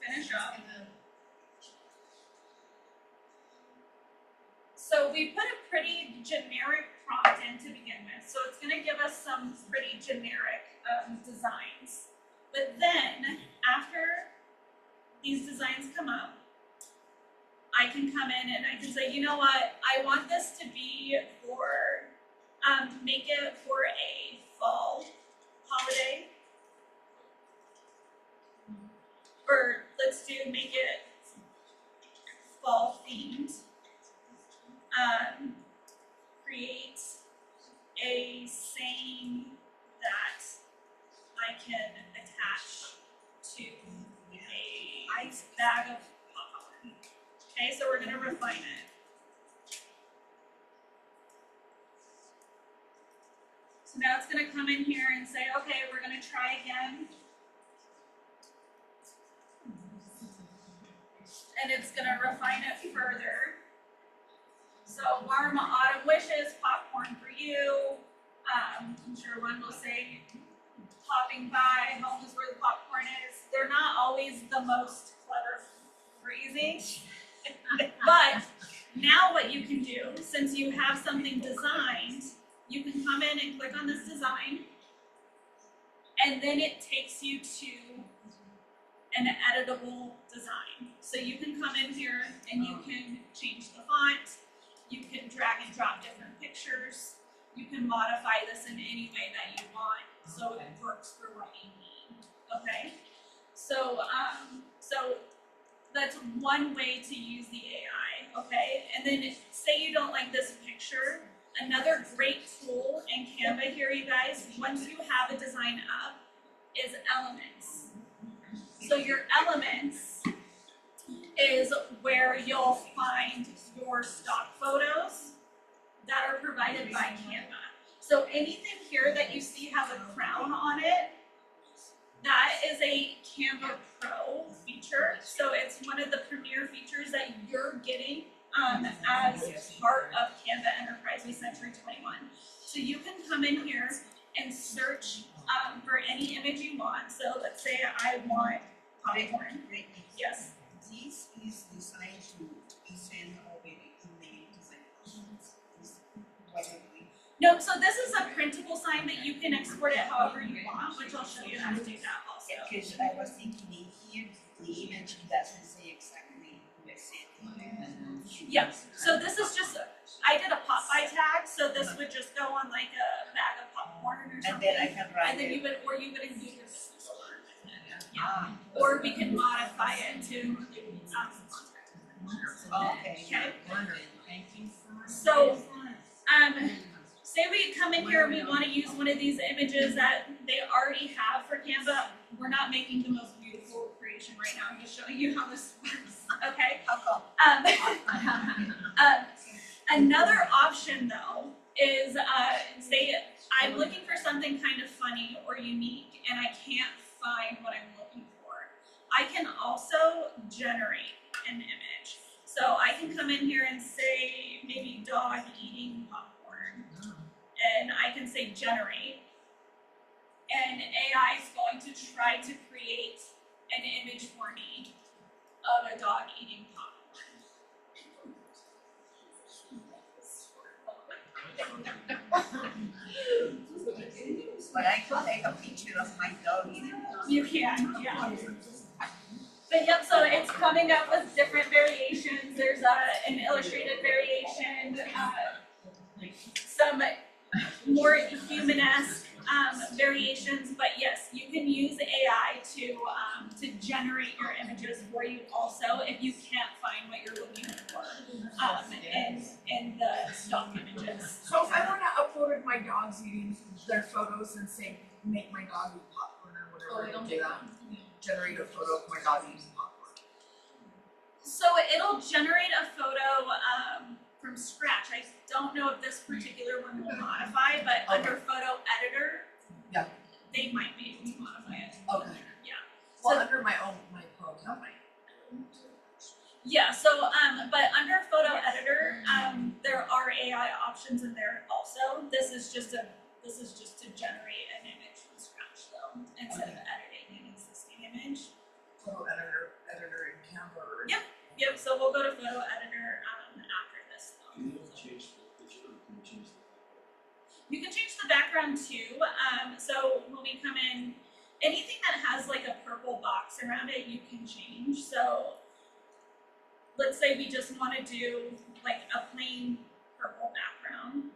finish up. So we put a pretty generic prompt in to begin with, so it's gonna give us some pretty generic designs. But then, after these designs come up, I can come in and I can say, you know what, I want this to be for, make it for a fall holiday. Or let's make it fall themed. Create a saying that I can attach to a ice bag of popcorn. Okay, so we're gonna refine it. So now it's gonna come in here and say, okay, we're gonna try again. And it's gonna refine it further. So warm autumn wishes, popcorn for you. I'm sure one will say, popping by, home is where the popcorn is. They're not always the most clever phrasing. But now what you can do, since you have something designed, you can come in and click on this design, and then it takes you to an editable design. So you can come in here and you can change the font, you can drag and drop different pictures, you can modify this in any way that you want so it works for what you need, okay? So, so that's one way to use the AI, okay? And then say you don't like this picture, Another great tool in Canva here, you guys, once you have a design up, is elements. So your elements is where you'll find your stock photos that are provided by Canva. So anything here that you see has a crown on it, that is a Canva Pro feature. So it's one of the premier features that you're getting as part of Canva Enterprise with Century 21. So you can come in here and search for any image you want. So let's say I want popcorn. Yes. This is designed to be sent already email to my clients. What I'm doing. No, so this is a printable sign that you can export it however you want, which I'll show you how to do that also. Because I was thinking in here, the image doesn't say exactly who I sent. Yeah, so this is just, I did a Popeye tag, so this would just go on like a bag of popcorn or something. And then I can write And then it. you would, or you would include your business card. Yeah, or we can modify it to Okay. Okay. Thank you so much. So, say we come in here and we want to use one of these images that they already have for Canva. We're not making the most beautiful creation right now. I'm just showing you how this works. Okay. Another option though is say I'm looking for something kind of funny or unique and I can't find what I'm looking for. I can also generate an image. So I can come in here and say maybe dog eating popcorn. And I can say generate. And AI is going to try to create an image for me of a dog eating popcorn. But I can take a picture of my dog eating. You can, yeah. But yep, so it's coming up with different variations. There's an illustrated variation, some more human-esque variations, but yes, you can use AI to generate your images for you also if you can't find what you're looking for in the stock images. So if I wanna upload my dogs eating their photos and say, make my dog eat popcorn or whatever, do that. Generate a photo of my dog eating popcorn. So it'll generate a photo from scratch. I don't know if this particular one will modify, but under photo editor, Yeah. they might be able to modify it. Okay. Yeah. Well, So- under my pro account, Yeah, so but under photo editor, there are AI options in there also. This is just to generate an image from scratch though, instead of editing an existing image. photo editor in Canva or. Yep, so we'll go to photo editor after this though. Can you change the picture or can you change the? You can change the background too. So when we come in, anything that has like a purple box around it, you can change. So let's say we just want to do like a plain purple background.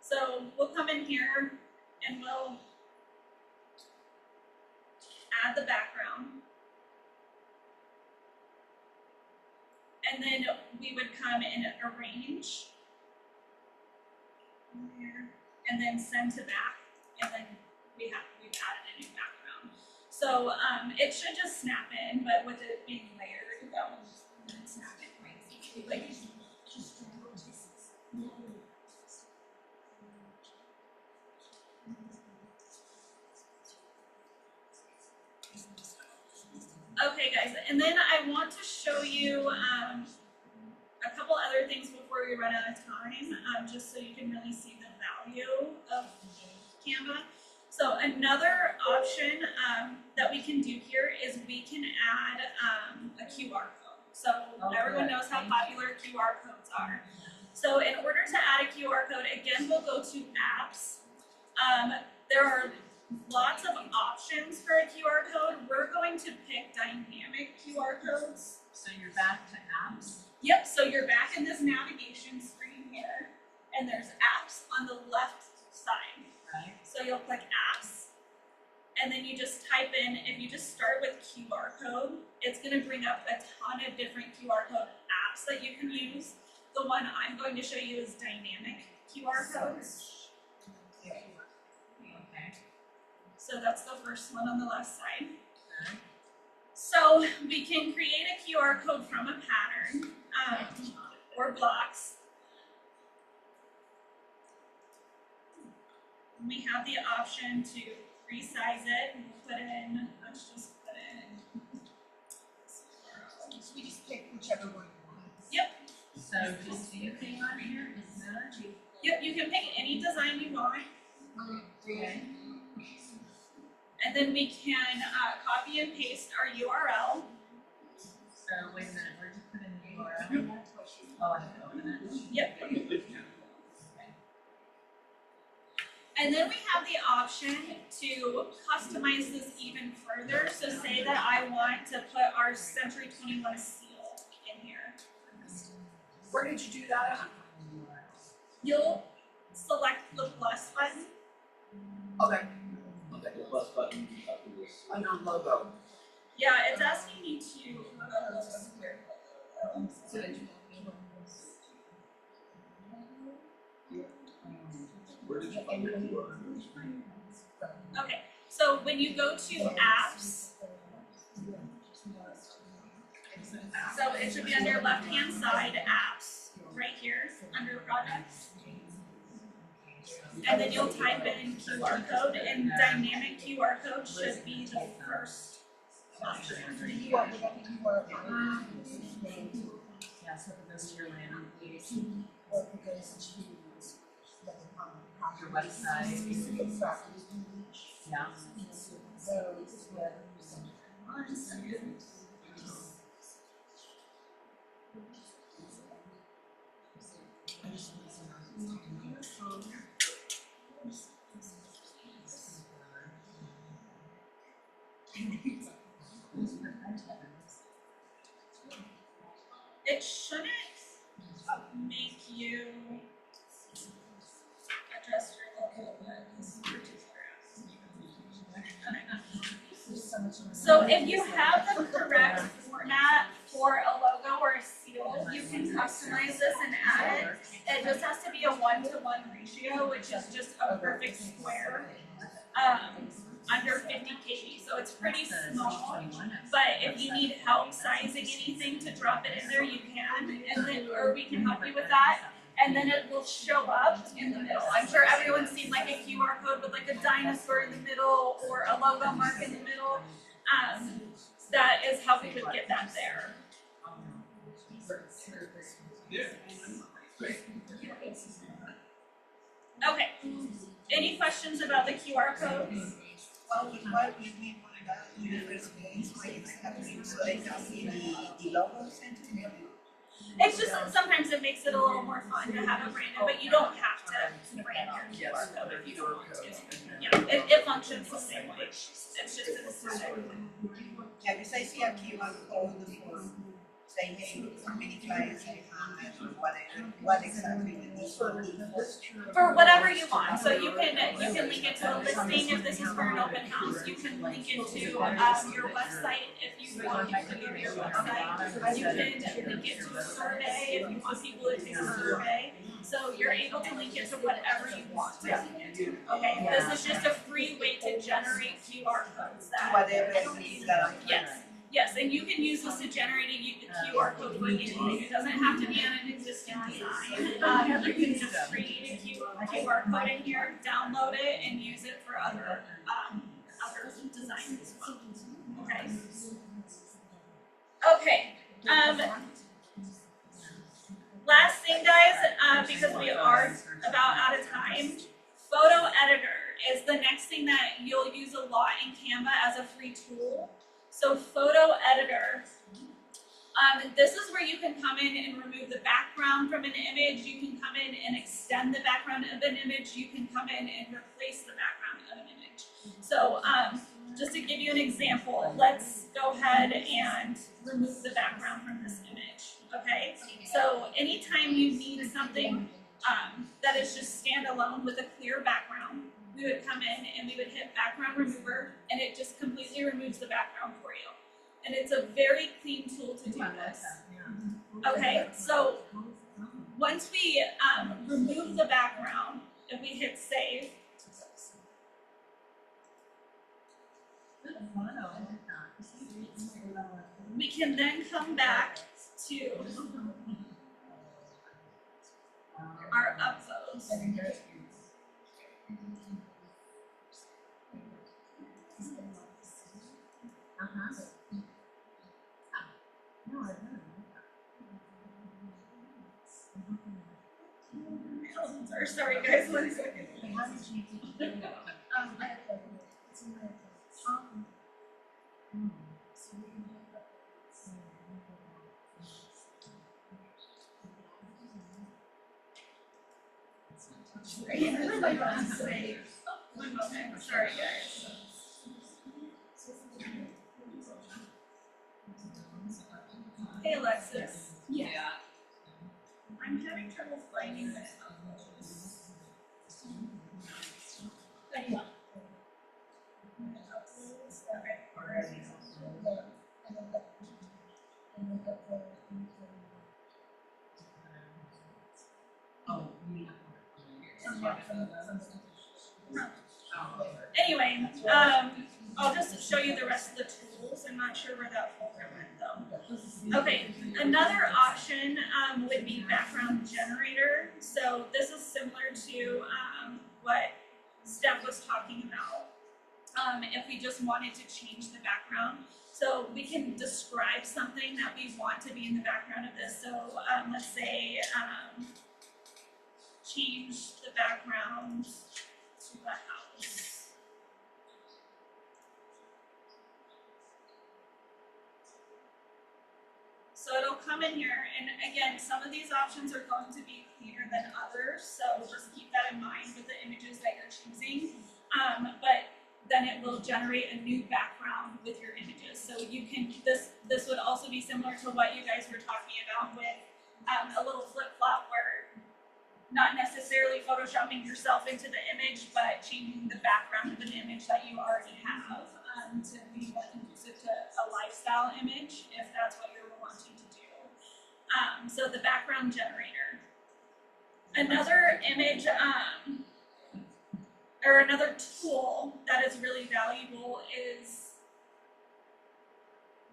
So we'll come in here and we'll add the background. And then we would come and arrange here, and then send to back, and then we've added a new background. So it should just snap in, but with it being layered, that won't snap in quite easily. Like, okay, guys, and then I want to show you a couple other things before we run out of time, just so you can really see the value of Canva. So another option that we can do here is we can add a QR code. So everyone knows how popular QR codes are. So in order to add a QR code, again, we'll go to apps. There are lots of options for a QR code. We're going to pick dynamic QR codes. So you're back to apps? Yep, so you're back in this navigation screen here, and there's apps on the left side. Right. So you'll click apps, and then you just type in, if you just start with QR code, it's gonna bring up a ton of different QR code apps that you can use. The one I'm going to show you is dynamic QR codes. Okay. So that's the first one on the left side. So we can create a QR code from a pattern or blocks. We have the option to resize it and put in, let's just put in. So we just pick whichever one you want. Yep. So just anything on here, doesn't matter? Yep, you can pick any design you want. Okay. And then we can copy and paste our URL. So wait a minute, where'd you put in the URL? Oh, I have to open it. Yep. And then we have the option to customize this even further. So say that I want to put our Century 21 seal in here. Where did you do that at? You'll select the plus button. Okay, Okay, the plus button after this. under logo. Yeah, it's asking you to. Where did you find your QR? Okay, so when you go to apps, so it should be on your left-hand side, apps, right here, under projects. And then you'll type in QR code, and dynamic QR code should be the first option. Yeah, so if it goes to your landing page, your website, yeah. One second. It shouldn't make you adjust your logo, but this is your So if you have the correct format for a logo or a seal, you can customize this and add it. It just has to be a 1-to-1 ratio, which is just a perfect square. Under 50 KB, so it's pretty small. But if you need help sizing anything to drop it in there, you can, and then, or we can help you with that. And then it will show up in the middle. I'm sure everyone's seen like a QR code with like a dinosaur in the middle or a logo mark in the middle. That is how we would get that there. Okay. Any questions about the QR codes? Well, what we want to do in the first place, is having so they can see the logos and It's just sometimes it makes it a little more fun to have it branded, but you don't have to brand your QR code if you don't want to. Yeah, it functions the same way. It's just an aesthetic. Yeah, because I see a QR code for saying, hey, how many clients I have, or what exactly the need For whatever you want, so you can link it to a listing if this is for an open house. You can link it to your website if you want people to go to your website. You can link it to a survey if you want people to take a survey. So you're able to link it to whatever you want to link it to. Okay, this is just a free way to generate QR codes that. whatever it is that I'm. Yes, and you can use this to generate a QR code for anything. It doesn't have to be on an existing design. You can just create a QR code in here, download it, and use it for other designs as well. Okay. Okay. Last thing, guys, because we are about out of time, photo editor is the next thing that you'll use a lot in Canva as a free tool. So photo editor, this is where you can come in and remove the background from an image. You can come in and extend the background of an image. You can come in and replace the background of an image. So just to give you an example, let's go ahead and remove the background from this image, okay? So anytime you need something that is just standalone with a clear background. We would come in and we would hit background remover, and it just completely removes the background for you. And it's a very clean tool to do this. Okay, so once we remove the background, if we hit save, we can then come back to our uploads. Or sorry guys, 1 second. Sorry guys. Hey Alexis. Yeah. I'm having trouble finding this. Anyway, I'll just show you the rest of the tools. I'm not sure where that folder went though. Okay, another option would be background generator. So this is similar to what Steph was talking about. If we just wanted to change the background. So we can describe something that we want to be in the background of this. So let's say change the background to the house. So it'll come in here, and again, some of these options are going to be cleaner than others, so just keep that in mind with the images that you're choosing. But then it will generate a new background with your images. So you can, this would also be similar to what you guys were talking about with a little flip-flop where not necessarily photoshopping yourself into the image, but changing the background of an image that you already have to be more conducive to a lifestyle image, if that's what you're wanting to do. So the background generator. Another image, or another tool that is really valuable is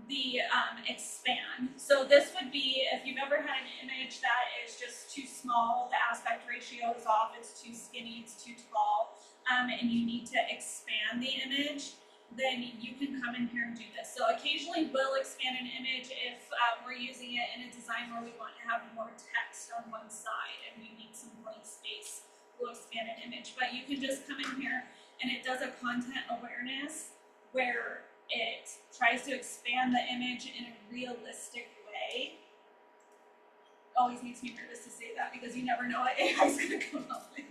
the expand. So this would be, if you've ever had an image that is just too small, the aspect ratio is off, it's too skinny, it's too tall, and you need to expand the image, then you can come in here and do this. So occasionally we'll expand an image if we're using it in a design where we want to have more text on one side and we need some blank space. We'll expand an image, but you can just come in here and it does a content awareness where it tries to expand the image in a realistic way. Always makes me nervous to say that because you never know what AI is going to come up with.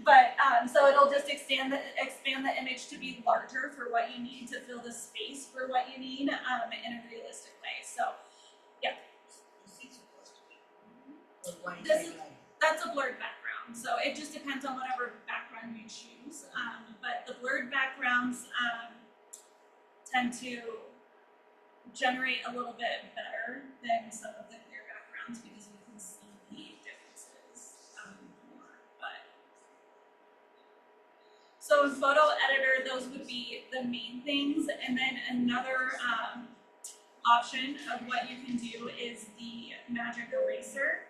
But so it'll just expand the image to be larger for what you need to fill the space for what you need in a realistic way. So yeah, that's a blurred background. So it just depends on whatever background you choose. But the blurred backgrounds tend to generate a little bit better than some of the clear backgrounds because we can see the differences more. But so in photo editor, those would be the main things, and then another option of what you can do is the magic eraser.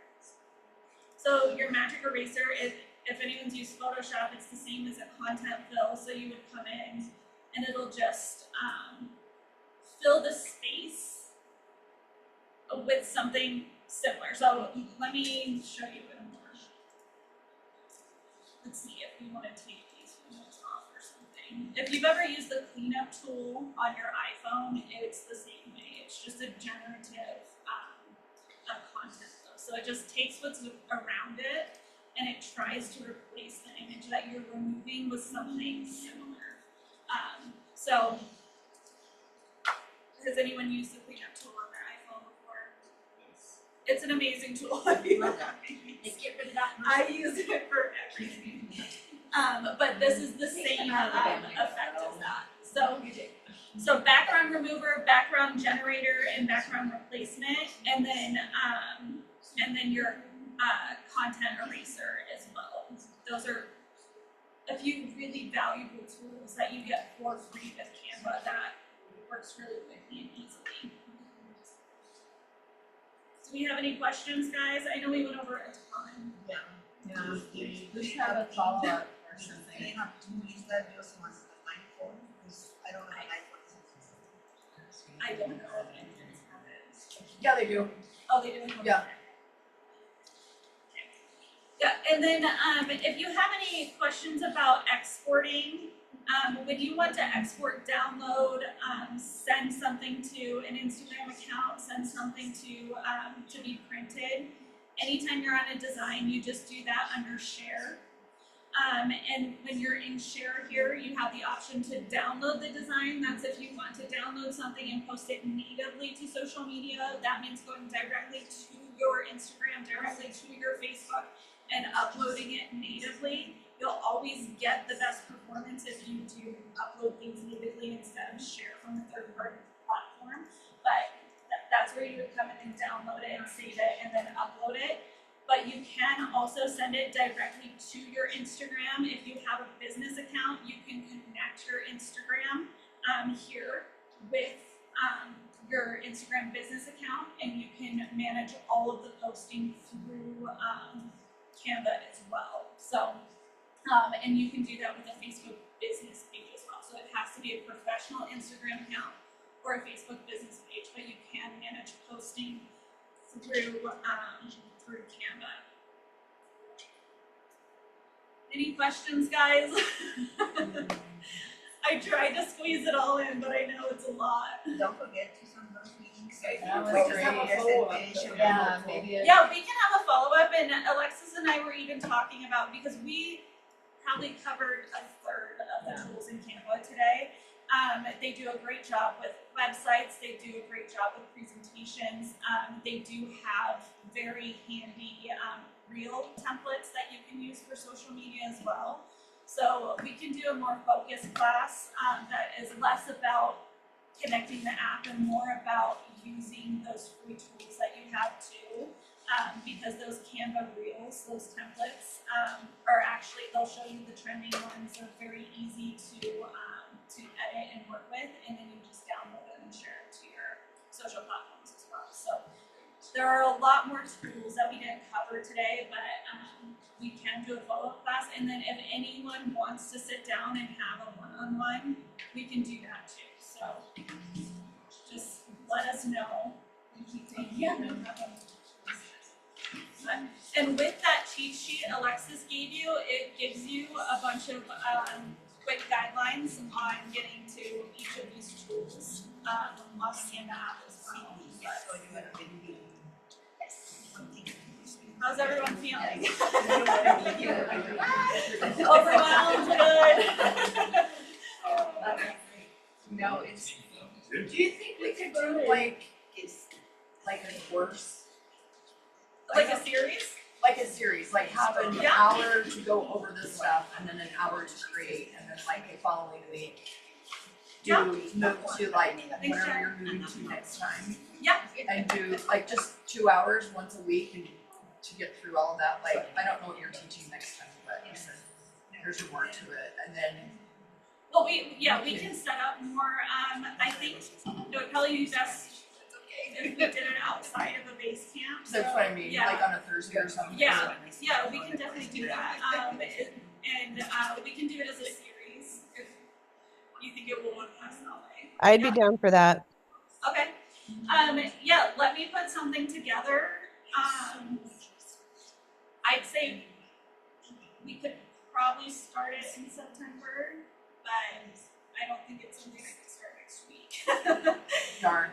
So your magic eraser is, if anyone's used Photoshop, it's the same as a content fill. So you would come in and it'll just fill the space with something similar. So let me show you it more. Let's see if we want to take these windows off or something. If you've ever used the cleanup tool on your iPhone, it's the same way. It's just a generative content flow. So it just takes what's around it and it tries to replace the image that you're removing with something similar. So has anyone used the cleanup tool on their iPhone before? Yes. It's an amazing tool. Let's get rid of that. I use it for everything. But this is the same effect as that. So background remover, background generator, and background replacement, and then your content eraser as well. Those are a few really valuable tools that you get for free with Canva that works really quickly and easily. Do we have any questions, guys? I know we went over a ton. Yeah, we just have a follow-up or something. They have to use that just once on my phone, because I don't know how my phone is. I don't know if anyone have it. Yeah, they do. Oh, they do? Yeah. Yeah, and then if you have any questions about exporting, when you want to export, download, send something to an Instagram account, send something to be printed, anytime you're on a design, you just do that under share. And when you're in share here, you have the option to download the design. That's if you want to download something and post it natively to social media. That means going directly to your Instagram, directly to your Facebook, and uploading it natively. You'll always get the best performance if you do upload things natively instead of share from a third-party platform. But that's where you would come in and download it and save it and then upload it. But you can also send it directly to your Instagram. If you have a business account, you can connect your Instagram here with your Instagram business account, and you can manage all of the posting through Canva as well. So, and you can do that with a Facebook business page as well. So it has to be a professional Instagram account or a Facebook business page, but you can manage posting through Canva. Any questions, guys? I tried to squeeze it all in, but I know it's a lot. Don't forget to send those meetings. That was great. Yeah, maybe. Yeah, we can have a follow-up, and Alexis and I were even talking about, because we probably covered a third of the tools in Canva today. They do a great job with websites, they do a great job with presentations. They do have very handy reel templates that you can use for social media as well. So we can do a more focused class that is less about connecting the app and more about using those free tools that you have too. Because those Canva reels, those templates, are actually, they'll show you the trending ones. They're very easy to edit and work with, and then you just download it and share it to your social platforms as well. So there are a lot more tools that we didn't cover today, but we can do a follow-up class. And then if anyone wants to sit down and have a one-on-one, we can do that too. So just let us know. Yeah. And with that cheat sheet Alexis gave you, it gives you a bunch of quick guidelines on getting to each of these tools on Canva app as well. How's everyone feeling? Overwhelmed? Good. No, it's. Do you think we could do like a course? Like a series? Like a series, like have an hour to go over this stuff and then an hour to create, and then like the following week move to like whatever you're moving to next time. Yeah. And do like just 2 hours once a week and to get through all of that. Like I don't know what you're teaching next time, but you said there's a word to it, and then. Well, we can set up more. I think it would probably be best if we did it outside of a Basecamp. So, that's what I mean, yeah. like on a Thursday or something. Yeah, we can definitely do that. And we can do it as a series if you think it will work best that way. I'd be down for that. Okay. Yeah, let me put something together. I'd say we could probably start it in September, but I don't think it's something I could start next week. Darn.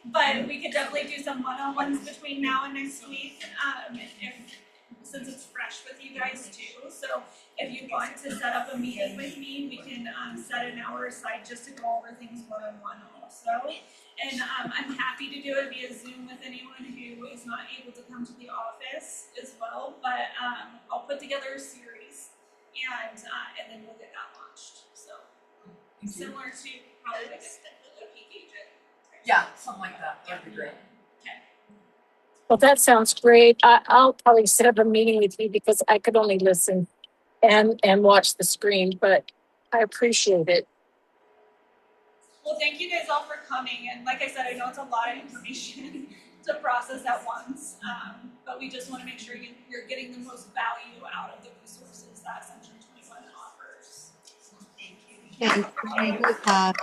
But we could definitely do some one-on-ones between now and next week, since it's fresh with you guys too. So if you want to set up a meeting with me, we can set an hour aside just to go over things one-on-one also. And I'm happy to do it via Zoom with anyone who is not able to come to the office as well. But I'll put together a series, and then we'll get that launched. So similar to probably like a peak agent. Yeah, something like that, that'd be great. Well, that sounds great. I'll probably set up a meeting with you because I could only listen and watch the screen, but I appreciate it. Well, thank you guys all for coming. And like I said, I know it's a lot of information to process at once, but we just want to make sure you're getting the most value out of the resources that Century 21 offers. Thank you. Good job.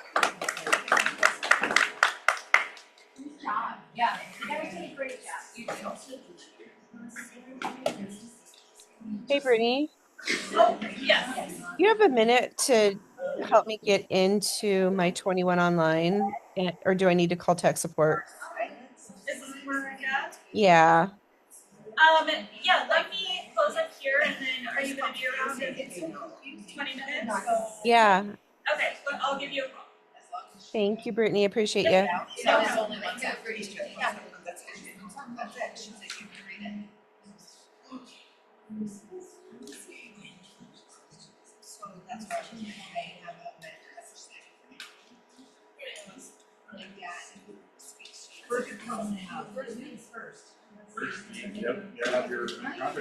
Good job. Yeah, you guys did a great job. You too. Hey, Brittany, Oh, yes. you have a minute to help me get into my 21 online, or do I need to call tech support? Is this where we're at? Yeah. Yeah, let me close up here, and then are you going to be around in 20 minutes? Yeah. Okay, but I'll give you a call. Thank you, Brittany. Appreciate you. So it's only like that. That's it, she said you can read it. So that's why she may have a better understanding. Like that. First comes out. First things first. Yep, yeah, have your contract.